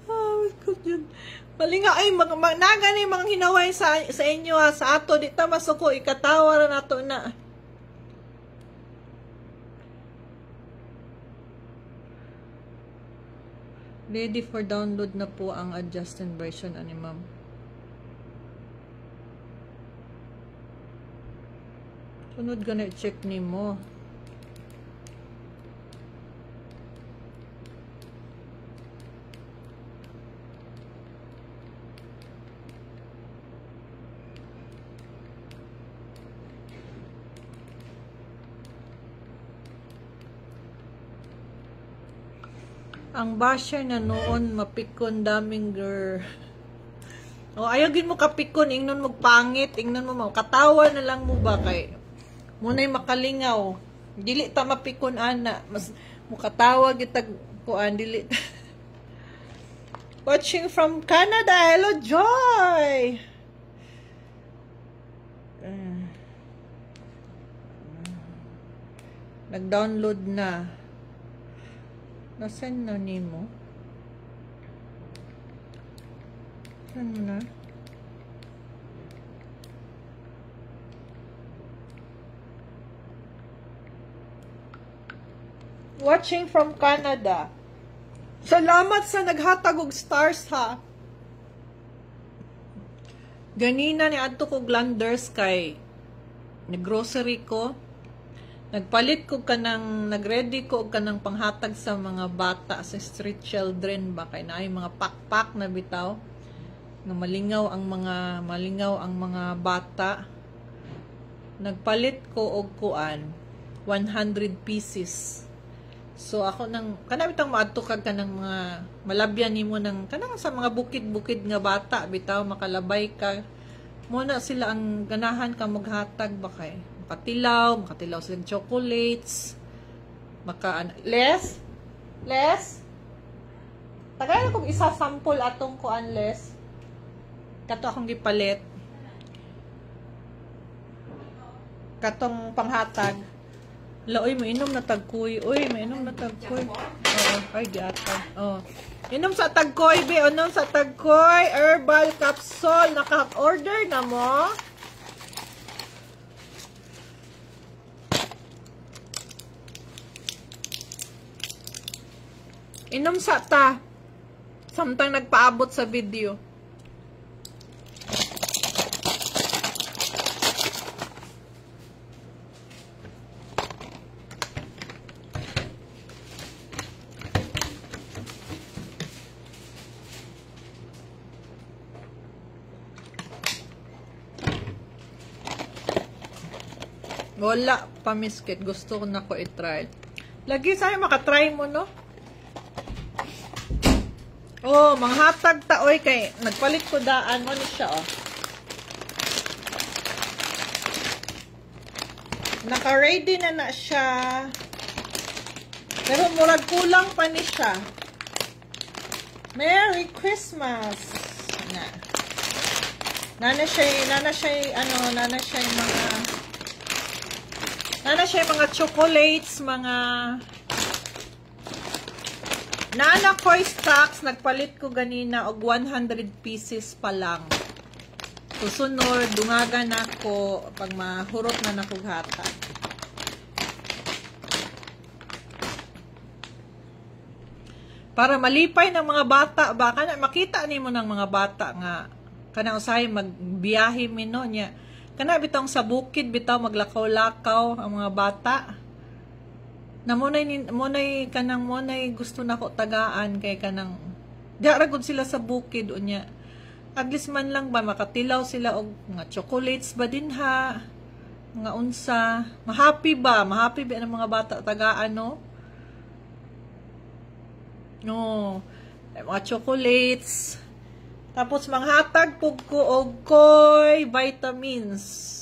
Oh, God yun. Malinga ay nagani mga hinaway sa inyo sa ato di ta masuko ikatawa ra nato na. Ready for download na po ang adjusted version ani ma'am. Sunod gana check nimo. Ang basher na noon mapikon daming girl. O ayogin mo kapikon, ingnon mo pangit, ingnon mo katawa na lang mo ba kay munay makalingaw. Dili ta mapikon ana, mas mukatawa gitag kuan dili. Watching from Canada. Hello Joy. Nag-download na. Nasaan na nimo? Saan mo na? Watching from Canada. Salamat sa naghatag og stars ha. Ganina ni adto ko glanders kay ni grocery ko. Nagpalit ko kanang nagready ko og kanang panghatag sa mga bata sa street children ba kay naay mga pakpak na bitaw nga malingaw ang mga bata. Nagpalit ko og kuan 100 pieces. So ako nang kana bitang maadto kag kanang mga malabyan nimo ng kanang sa mga bukid-bukid nga bata bitaw makalabay ka. Muna sila ang ganahan ka maghatag ba kay makatilaw silang chocolates, Les? Tagay na kong isa sample atong kuan, Les. Kato akong gipalit. Katong panghatag. Uy, mainom na tagkoy. Oo, ay, giatag. Oo. Inom sa tagkoy, be. Inom sa tagkoy. Herbal capsule. Naka-order na mo? Inom sa ta. Samtang nagpaabot sa video. Wala pa miskit. Gusto ko na ko i-try. Lagi sa'yo makatry mo, no? Oh, manghatag ta oy kay nagpalit ko daan mo ni siya oh. Naka-ready na siya. Pero murag kulang pa ni siya. Merry Christmas. Nana siya mga chocolates, mga Nana Koi stocks, nagpalit ko ganina og 100 pieces pa lang. Susunod, dungagan ako pag mahurot na nakughata. Para malipay ng mga bata ba, kana makita nimo ng mga bata nga kana usahay magbiyahe mino nya. Kana bitong sa bukid bitaw maglakaw-lakaw ang mga bata. Na munay gusto na ko tagaan kay kanang diara gud sila sa bukid unya. At least man lang ba makatilaw sila og mga chocolates ba din ha. Mga unsa, mahappy ba ang mga bata tagaan no? No. Mga chocolates. Tapos manghatag pug ko og koy vitamins.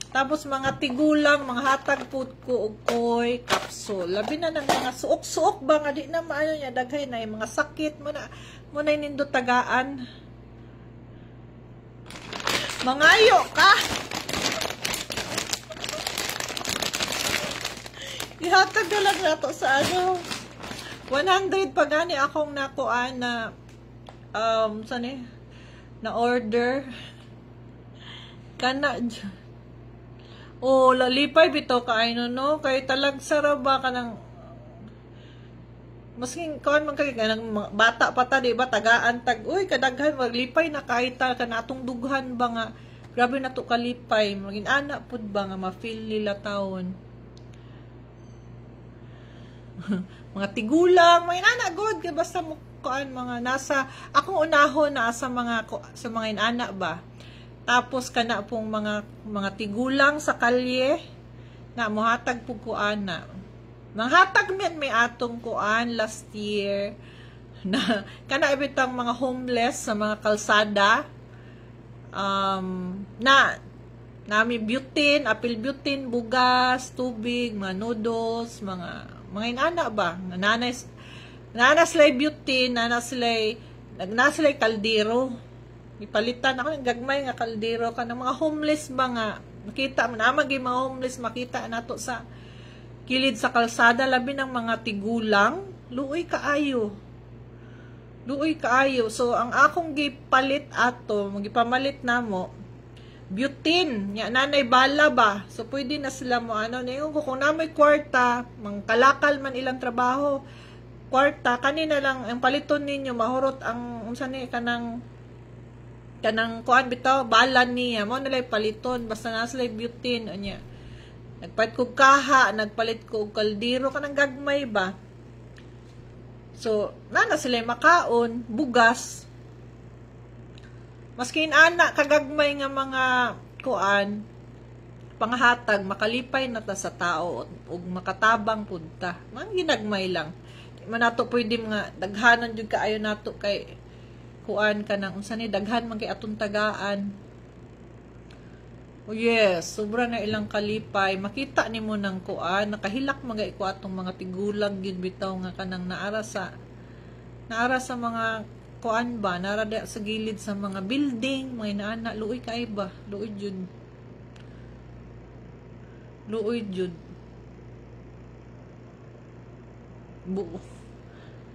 Tapos mga tigulang, mga hatag po ko og koy capsule. Labi na ng mga suok-suok ba nga di na maayo niya daghay na yung mga sakit mo na nindo tagaan. Mangayo ka. Ihatag na lang nato sa 100 pa gani akong nakuan na na order kana oh, lalipay bitaw kaay no kay talag saraba ka ng masking kaon man kay kanang bata pa ta di ba tagaan tag uy kadaghan maglipay na kay ta kanatong dughan ba nga grabe na to kalipay magin ana pud ba nga ma-feel nila taon. Mga tigulang may ana god kay basta mo kuan mga nasa akong unahon na sa mga inana ba. Tapos kana pong mga tigulang sa kalye na mohatag pug kuan na. Nanghatag may atong kuan last year na kana ibitang mga homeless sa mga kalsada nami butane, apple butane, bugas, tubig, mga noodles, mga inana ba. Nana sila butane, nana sila kaldero. Ipalitan ako ng gagmay nga kaldero ka ng mga homeless ba nga makita manamagi mga homeless makita nato sa kilid sa kalsada labi ng mga tigulang luoy kaayo so ang akong gipalit ato magipamalit namo butane nya nanay bala ba so pwede na sila mo ningon ko kung namoy kwarta mangkalakal man ilang trabaho kwarta kanina lang ang paliton ninyo mahurot ang unsa ni kanang kuan bitaw balan niya mo nalay paliton basta na sila butane anya Nagpalit ko kaha, nagpalit ko kaldero kanang gagmay ba. So, nana sila makaon, bugas. Maskin ana kagagmay nga mga kuan, panghatag makalipay na ta sa tao ug makatabang punta. Man ginagmay lang. Man nato pwede mga daghanon jud kaayo nato kay kuan kanang unsa ni daghan man kay atong tagaan. Oh yes, sobra na ilang kalipay. Makita nimo nang kuan, nakahilak magay ko atong mga tigulang gid bitaw nga kanang naara sa mga kuan ba, naara sa gilid sa mga building, mga inaana, luoy kay ba, luoy jud. Luoy jud.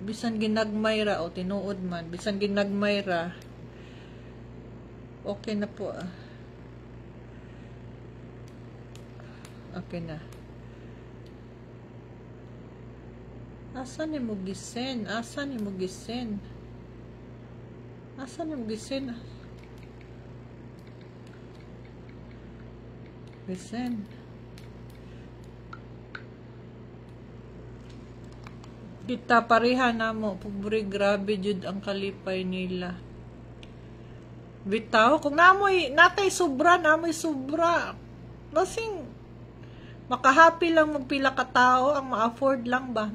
Bisan ginagmay ra o tinuod man, bisan ginagmay ra. Okay na po. Okay na. Asa ni mo gisen? Asa ni mo gisen? Asa ni mo gisen? Gisen. Kita pareha na mo, pobre grabe jud ang kalipay nila. Bitaw, kung namoy, natay sobra, Basing, makahappy lang magpila ka tao, ang ma-afford lang ba?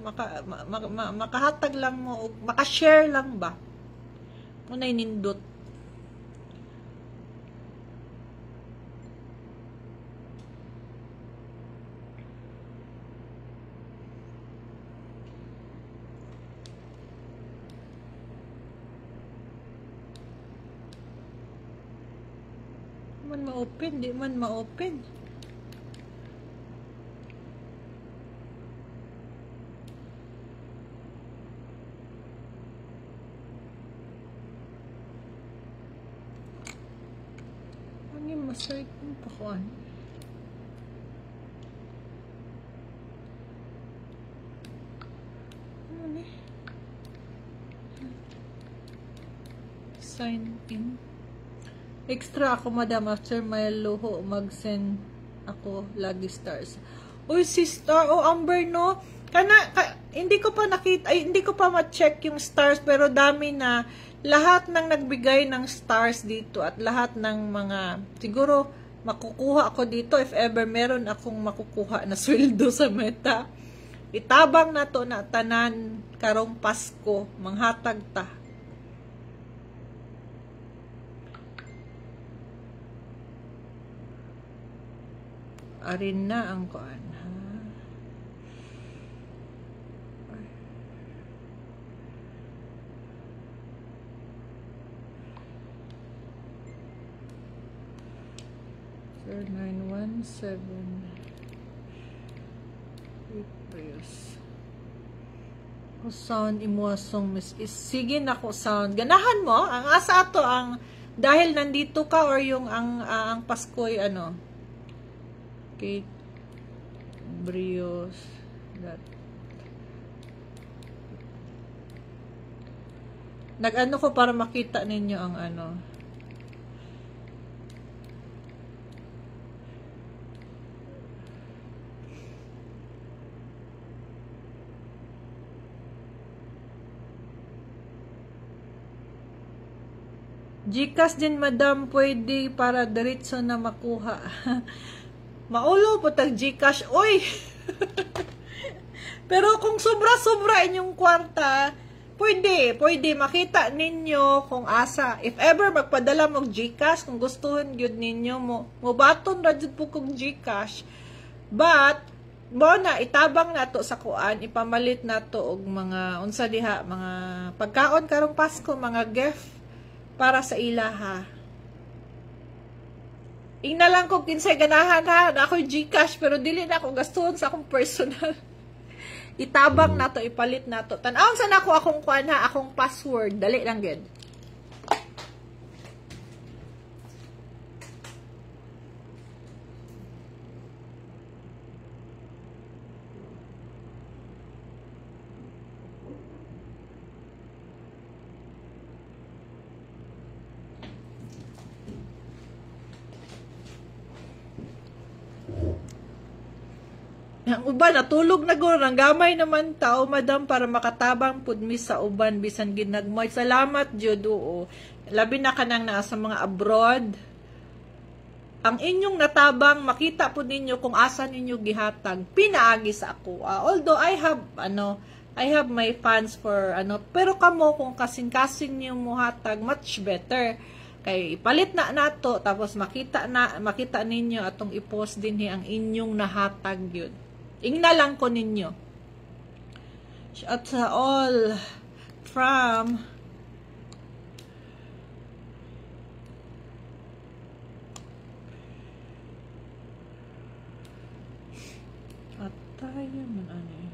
Makahatag lang mo, makashare lang ba? Muna'y nindot. Di man ma-open. Ang yung masay kong pakuan. Ano ni? Sign in. Extra ako, madam, after my luho, mag-send ako lagi stars. Uy, sister, Amber, no? Hindi ko pa nakita, hindi ko pa ma-check yung stars, pero dami na lahat ng nagbigay ng stars dito at lahat ng mga, siguro, makukuha ako dito if ever meron akong makukuha na sweldo sa Meta. Itabang na to na tanan karong Pasko, manghatag ta. Arin na ang kuan, ha? Sir 917 Prayers. O sound imuasong miss is sige na ko sound. Ganahan mo ang asa ato ang dahil nandito ka or yung ang Pasko'y ano. Cake Brios that nag-ano ko para makita ninyo ang ano. Gcash din, madam, pwede para diretso na makuha. Maulo po tag Gcash. Uy! Pero kung sobra-sobra inyong kwarta, pwede makita ninyo kung asa. If ever magpadala mo Gcash, kung gustuhin yun ninyo mo baton ra jud po kong Gcash. But mo na itabang nato sa kuan, ipamalit nato og mga unsa diha, mga pagkaon karong Pasko, mga gift para sa ilaha. Ingna lang ko kinsay ganahan ha, na ako'y Gcash, pero dili na ako gastuhon sa akong personal. Itabang nato, ipalit nato. Tanawon sa nako akong kuan ha, akong password. Dali lang gid. Ang uban natulog na guro, nang gamay naman tao madam para makatabang pud mi sa uban bisan ginagmay. Salamat jud oo. Labi na kanang naa sa mga abroad. Ang inyong natabang makita po ninyo kung asa ninyo gihatag. Pinaagi sa ako. Although I have my fans for pero kamo kung kasing-kasing niyo mo hatag much better. Kay ipalit na nato tapos makita ninyo atong i-post din ang inyong nahatag yun. Ingna lang ko ninyo. Shout sa all from tayo man ano eh.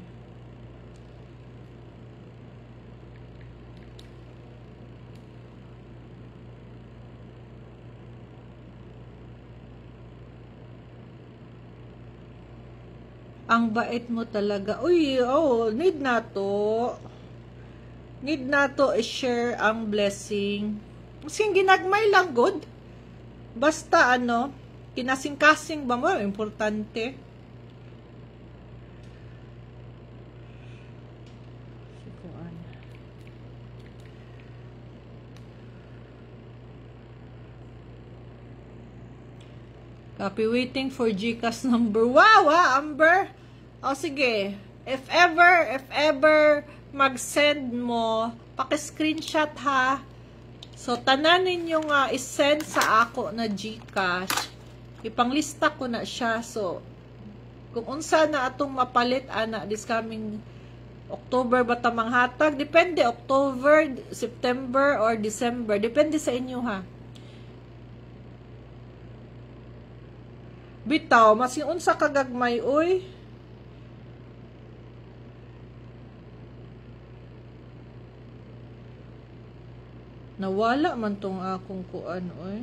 Ang bait mo talaga. Uy, need na to. Need na to i-share ang blessing. Kasing ginagmay lang good. Basta kinasing-kasing ba mo, importante. Copy waiting for GCash number. Wow, Amber. Sige. If ever mag-send mo, paki-screenshot ha. So tanan ninyo nga i-send sa ako na GCash. Ipanglista ko na siya. So kung unsa na atong mapalit this coming October ba ta manghatag? Depende October, September or December. Depende sa inyo ha. Bitaw, mas yung unsa kagagmay, uy. Nawala man tong akong kuan, uy.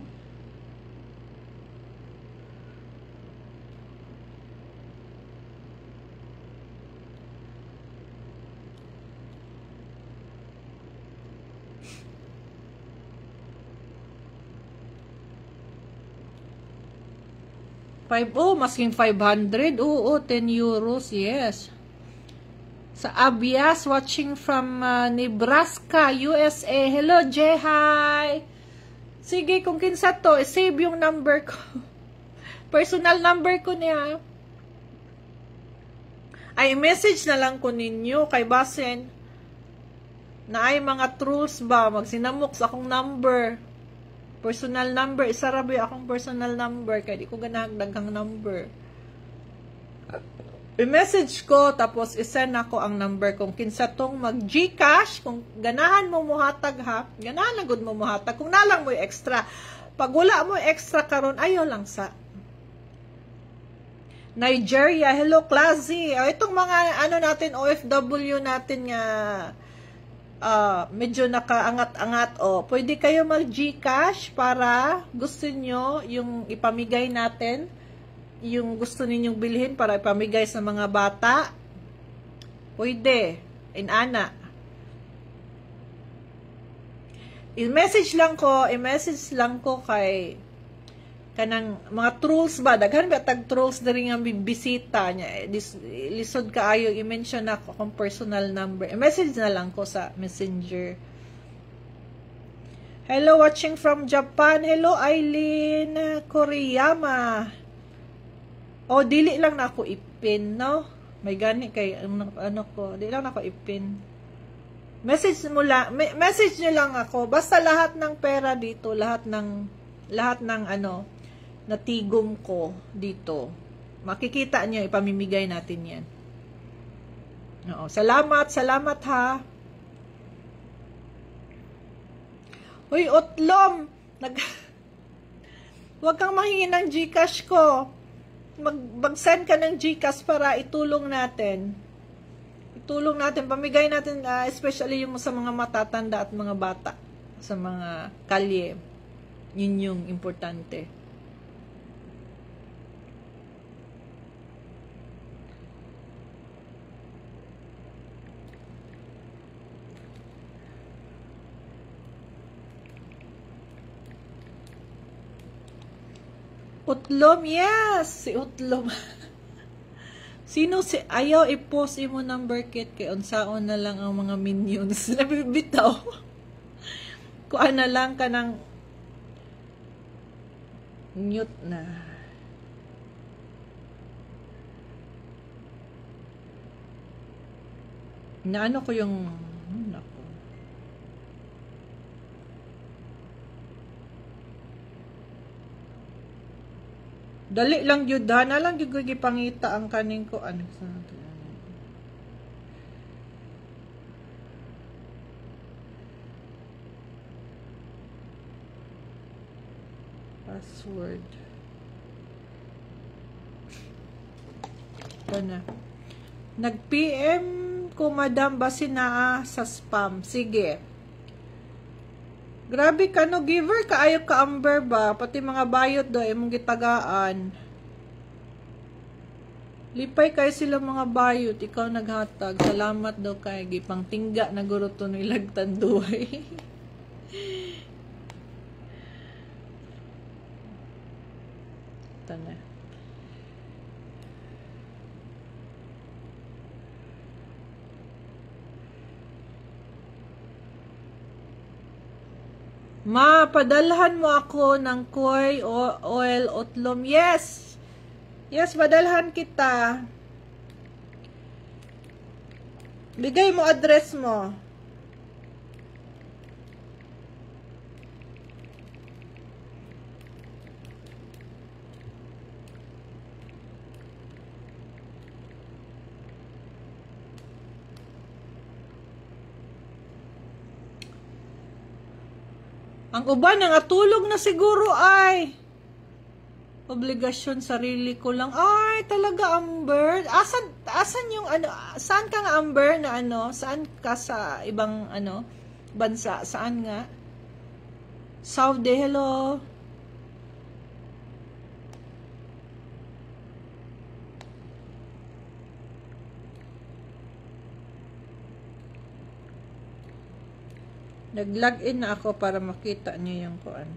Masking 500. Oo, 10 euros. Yes. Sa Abias, watching from Nebraska, USA. Hello, Jehay. Sige, kung kinsa to, save yung number ko. Personal number ko niya. Ay, message na lang ko ninyo kay basen na ay mga trolls ba, magsinamok sa akong number. Personal number, isarabi akong personal number, kaya di ko ganahang daghang number. I-message ko, tapos isend ako ang number kung kinsa tong mag-Gcash, kung ganahan mo muhatag ha, ganahan lang good mo muhatag, kung nalang mo extra. Pag wala mo extra karon ayaw lang sa Nigeria. Hello, Classy. Itong mga natin, OFW natin nga, medyo nakaangat-angat pwede kayo mag-Gcash para gusto nyo yung ipamigay natin, yung gusto ninyong bilhin para ipamigay sa mga bata, pwede, inana. I-message lang ko kay kanang mga trolls ba, daghan ba tag trolls diri nga bisita niya, lisod kaayo i-mention ako akong personal number, i-message na lang ko sa messenger. Hello, watching from Japan. Hello, Eileen Koriyama. Dili lang na ako ipin, no? May gani kay dili lang na ako ipin. Message nyo lang ako, basta lahat ng pera dito, lahat ng natigom ko dito. Makikita nyo, ipamimigay natin yan. Salamat ha. Uy, Utlom! Huwag kang mahingi ng Gcash ko. Mag-send ka ng Gcash para itulong natin. Pamigay natin, especially yung sa mga matatanda at mga bata. Sa mga kalye. Yun yung importante. Utlom, yes! Si Utlom. Sino si ayaw i-post imo number kit kay unsaon na lang ang mga minions. Nabibitaw. Kuan na lang ka ng mute na. Naano ko yung nako. Dali lang yun, na lang yung gipangita ang kaning ko. Ano sa password. Ito na. Nag-PM ko, madam, basi naa sa spam. Sige. Grabe ka, no? Giver ka, ayaw ka, Amber ba? Pati mga bayot do, imong gitagaan. Lipay kayo sila mga bayot. Ikaw naghatag. Salamat daw kay gipang tingga na guro to nilag tanduay. Ito na. Ma, padalhan mo ako ng koy oil utlom. Yes! Yes, padalhan kita. Bigay mo address mo. Ang uban nga tulog na siguro ay obligasyon sarili ko lang. Ay, talaga, Amber. Asan yung ano, saan ka nga, Amber, na ano? Saan ka sa ibang ano bansa? Saan nga? Saudi, hello. Nag-login na ako para makita niyo yung kuan.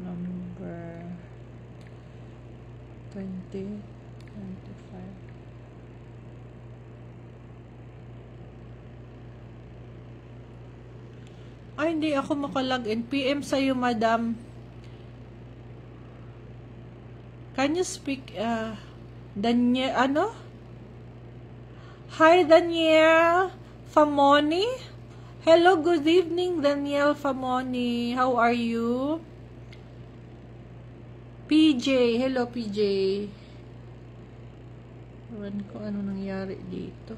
Number 20, 25. Ay, hindi ako makalogin. PM sa'yo, madam. Can you speak, Daniel, ano? Hi, Daniel Famoni. Hello, good evening, Daniel Famoni. How are you? PJ, hello, PJ. Ewan ko ano nangyari dito.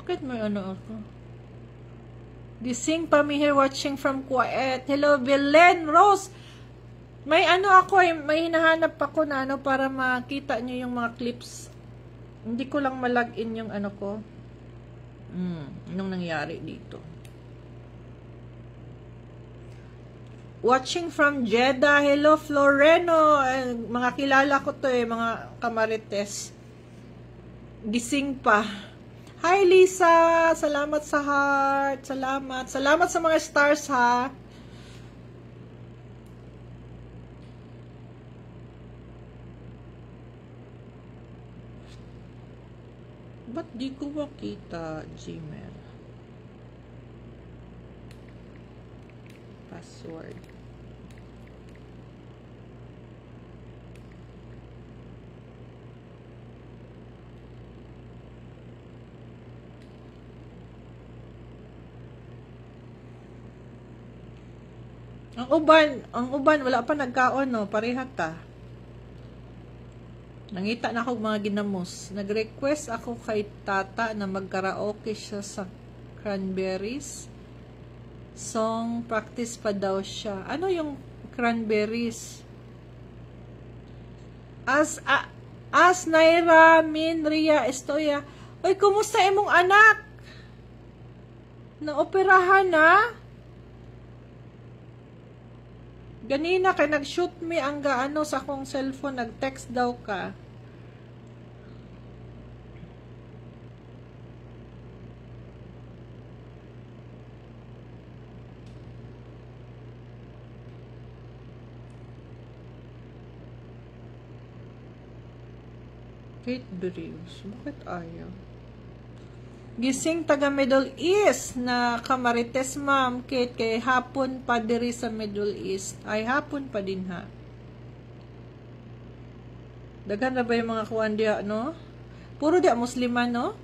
Bakit may ano ako? Gising pa me here watching from Kuwait. Hello, Belen Rose. May ano ako may hinahanap ako na ano para makita nyo yung mga clips. Hindi ko lang malagin yung ano ko. Anong nangyari dito? Watching from Jeddah. Hello, Floreno. Mga kilala ko to mga kamarites. Gising pa. Hi, Lisa. Salamat sa heart. Salamat. Salamat sa mga stars, ha. Ba't di ko makita, Gmail? Password. Ang uban, wala pa nagkaon, no? Parehat ta. Nangita na ako mga ginamos. Nag-request ako kay tata na mag-karaoke siya sa Cranberries. Song practice pa daw siya. Ano yung Cranberries? As Naira Minria Estoya. Oy, kumusta imong anak? Naoperahan na? Ganina kay nag-shoot me ang gaano sa akong cellphone, nag-text daw ka. Kate Brews, bakit ayaw? Gising taga Middle East na kamarites ma'am Kate, kay hapon pa diri sa Middle East. Ay hapon pa din ha. Daghan na ba yung mga kuwan diya, no? Puro diya Musliman, no?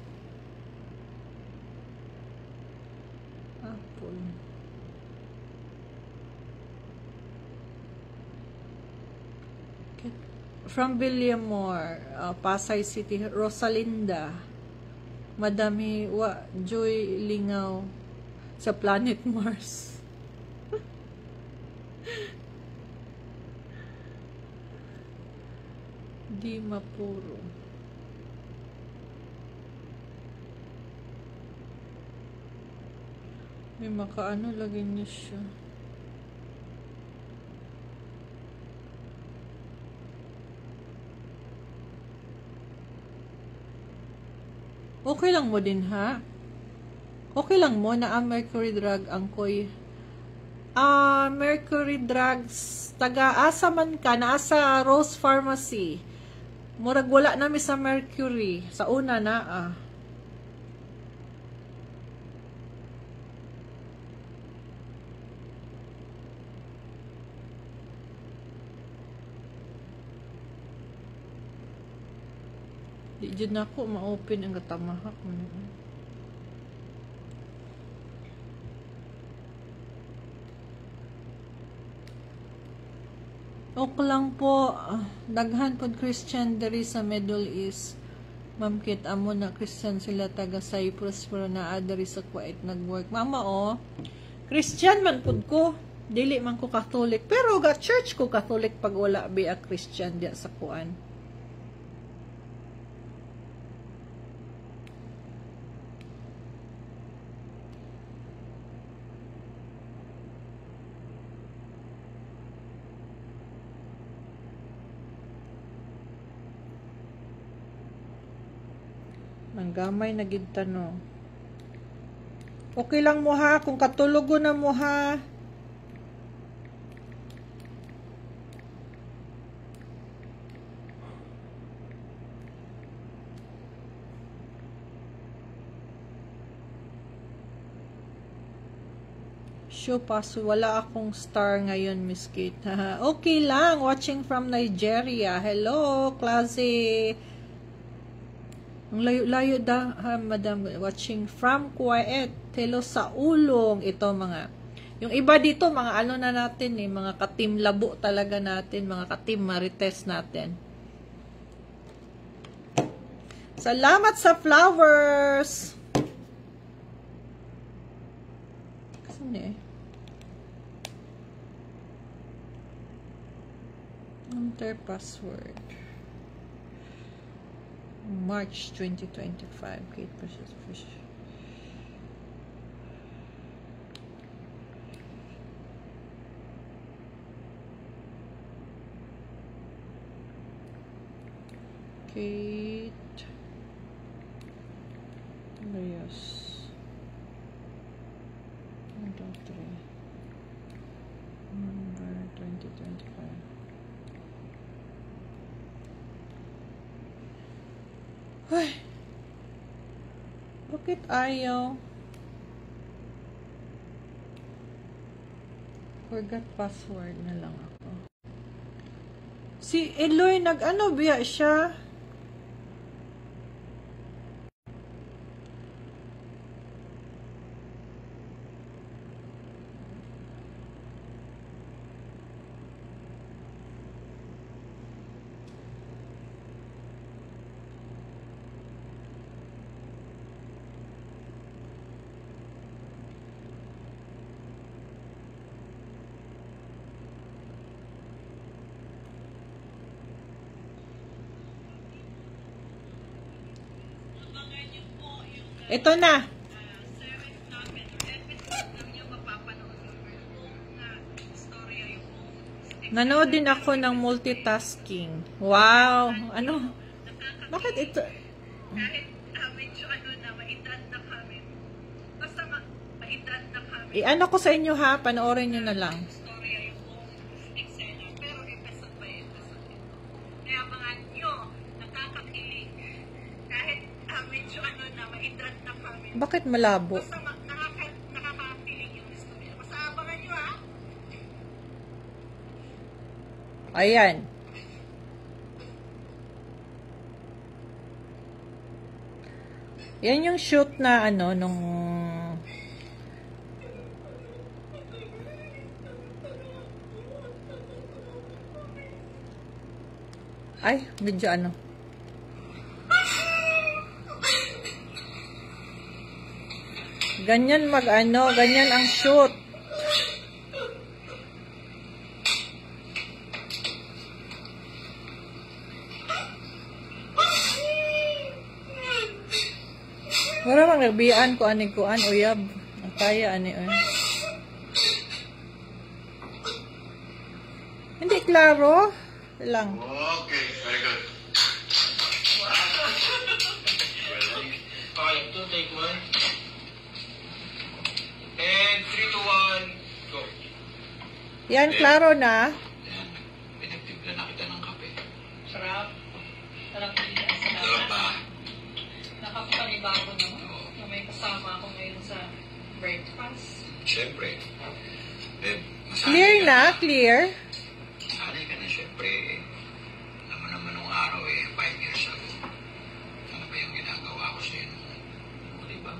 Hapon. From Villamore, Pasay City, Rosalinda. Madami Joy Lingaw sa Planet Mars. Di mapuro. May makaano lagi niya siya. Okay lang mo din ha? Okay lang mo na ang Mercury drug ang koy. Mercury drugs taga-asa man ka, naasa Rose Pharmacy. Murag wala nami sa Mercury. Sa una na Di dyan na ako ma-open ang katamahak mo. Ok lang po. Daghan po Christian dari sa Middle East. Ma'am Kit, amo na Christian sila taga Cyprus pero naa dari sa Kuwait nag-work. Mama Christian man pud ko. Dili man ko Catholic. Pero ga church ko Catholic pag wala biya Christian diya sa kuan. Manggamay na gid tanong. Okay lang mo ha kung katulogo na mo ha. Show paso, wala akong star ngayon, Miss Kate. Okay lang, watching from Nigeria. Hello, klase. Ang layo-layo madam, watching from Kuwait. Hello sa ulong. Ito mga, yung iba dito, mga ano na natin mga katim labo talaga natin, mga katim marites natin. Salamat sa flowers! Kasi enter password. March 2025. Kate Precious Fish. Kate Reyes. 1, 2, 3. November 2025. Ay, bakit ayaw? Forgot password na lang ako. Si Eloy, nag-ano biya siya? Ito na. Series namin or episode na nyo mapapanood yung storya yung Nanood din ako ng multitasking. Wow! Ano? Bakit ito? Kahit medyo na, maedad na kami. Basta maedad na kami. I-ano ko sa inyo ha, panoorin nyo na lang. Storya yung buong eksena. Pero episode by episode ito. Kaya mga nyo, nakakakilig. Kahit medyo na, maedad na kami. Bakit malabo? Basta nakakakilig yung storya. Basta abangan nyo ha. Ayan. Yan yung shoot na ano, nung... Ay, medyo ano. Ganyan mag-ano, ganyan ang shoot. Wala mang nagbiyan ko ani kuan uyab. Ang kaya ani Hindi klaro lang. Okay, very good. Okay, 2, take 1. And 3, 2, 1, go. Yan klaro na. Yan, pinagtimpla na kita ng kape. Sarap. Sarap din. Sarap ba? Nakakapanibago naman. Na may kasama ako ngayon sa breakfast. Siyempre. Babe, Clear na, clear. Sanay ka na siyempre. Alam mo naman nung araw 5 years ago. Ano ba yung ginagawa ko sa'yo? Di ba?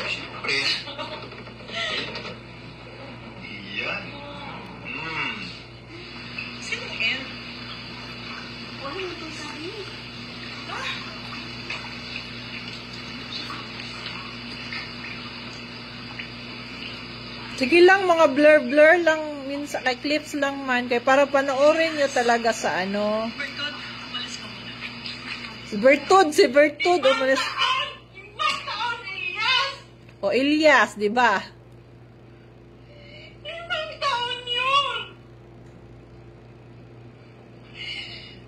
Siyempre. Yan. Sino yan? Wala mo ito sabi. Sige lang, mga blur-blur lang, minsan, kay clips lang man, kay para panoorin nyo talaga sa ano. Bertod, umalis ka muna. Si Bertud, umalis. Ibang taon, Elias! O Elias, di ba? Ibang taon yun!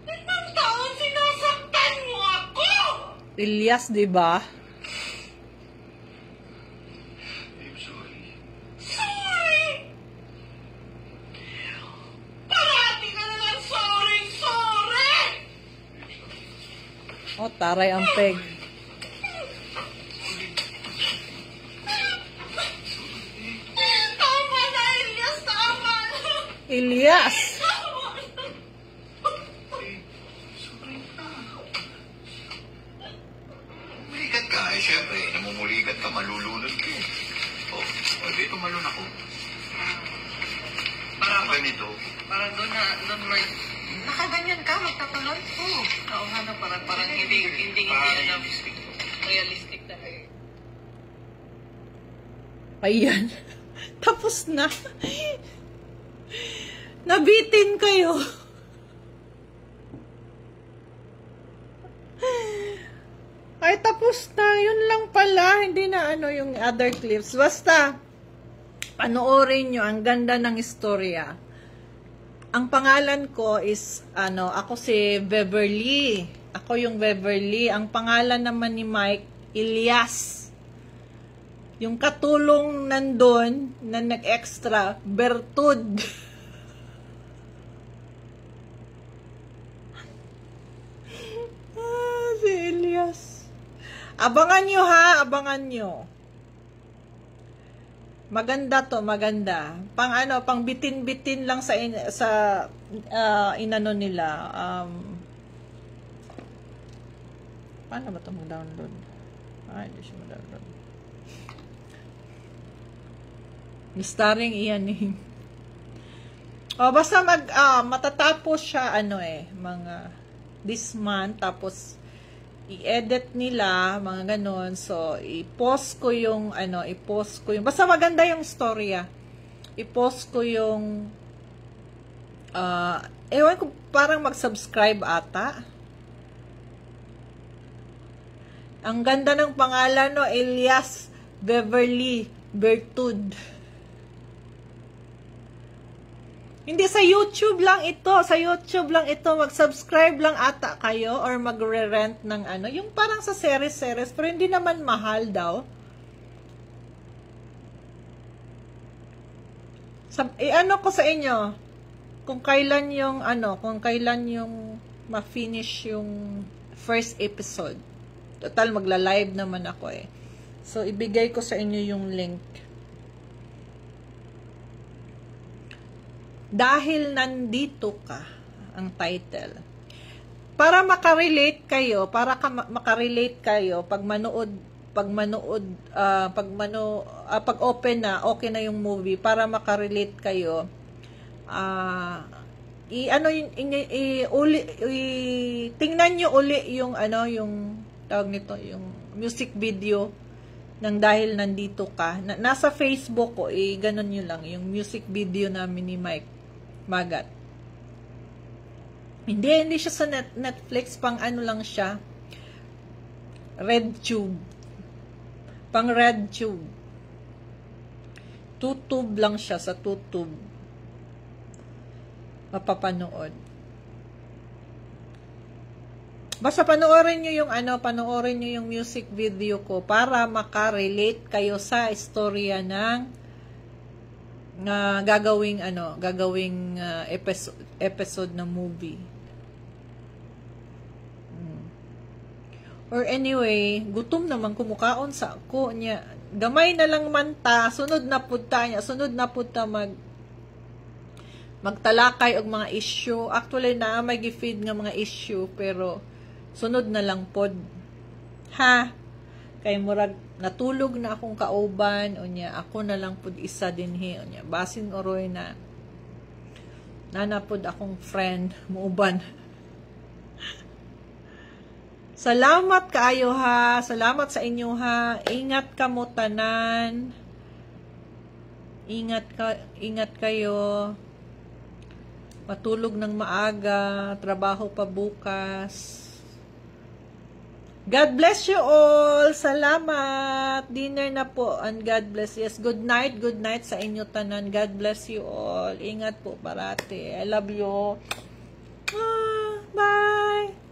Ibang taon sinasaktan mo ako! Elias, di ba? Babe, sorry. Sorry! Parati ka na lang sorry! O, taray ang peg. Tama na, Elias! Tama na! Elias! Tama na! Mulikat ka. Siyempre, namumulikat ka, malulunod ka. Di tumalun ako. Parang ganito. Parang doon may... Nakaganyan ka, magtatalon? Oo. Oo nga na, parang hindi realistic talaga. Ayan. Tapos na. Nabitin kayo. Ay, tapos na. Yun lang pala. Hindi na ano yung other clips. Basta, panoorin nyo. Ang ganda ng istorya. Ang pangalan ko is, ako si Beverly. Ako yung Beverly. Ang pangalan naman ni Mike, Elias. Yung katulong nandun, na nag-extra, Bertud. Si Elias. Abangan nyo ha, abangan nyo. Maganda to, maganda. Pang bitin-bitin lang sa inano nila. Paano ba ito mag-download? Hindi siya mag-download. Starring iyan eh. Basta matatapos siya mga this month, tapos i-edit nila, mga ganon. So, i-post ko yung, basta maganda yung storya. I-post ko yung, ewan ko, parang mag-subscribe ata. Ang ganda ng pangalan, no, Elias Beverly Bertud. Hindi, sa YouTube lang ito. Sa YouTube lang ito. Mag-subscribe lang ata kayo or magre-rent ng ano. Yung parang sa series-series. Pero hindi naman mahal daw. Ano ko sa inyo? Kung kailan yung ano, kung kailan yung ma-finish yung first episode. Total, magla-live naman ako eh. So, ibigay ko sa inyo yung link. Dahil nandito ka, ang title. Para makarelate kayo, pag open na, okay na yung movie, para makarelate kayo, tingnan nyo uli yung yung tawag nito, yung music video ng Dahil Nandito Ka. Nasa Facebook ko, ganun nyo lang, yung music video namin ni Mike Magat. Hindi siya sa Netflix, pang ano lang siya, RedTube. Pang RedTube. Tutube lang siya, sa Tutube. Mapapanood. Basta panoorin nyo yung panoorin nyo yung music video ko para makarelate kayo sa istorya ng gagawing episode ng movie. Or anyway, gutom naman kumukaon sa ako niya. Gamay na lang man ta, sunod na punta magtalakay og mga issue. Actually na may gi-feed nga mga issue pero sunod na lang pod. Ha? Kay murag natulog na akong kauban unya ako na lang pod isa dinhi unya basin oroy na nanapod akong friend muuban. Salamat kaayo ha. Salamat sa inyo ha. Ingat kamo tanan. Ingat kayo. Matulog ng maaga, trabaho pa bukas. God bless you all. Salamat. Dinner na po and God bless. Yes, good night sa inyo tanan. God bless you all. Ingat po parati. I love you. Bye.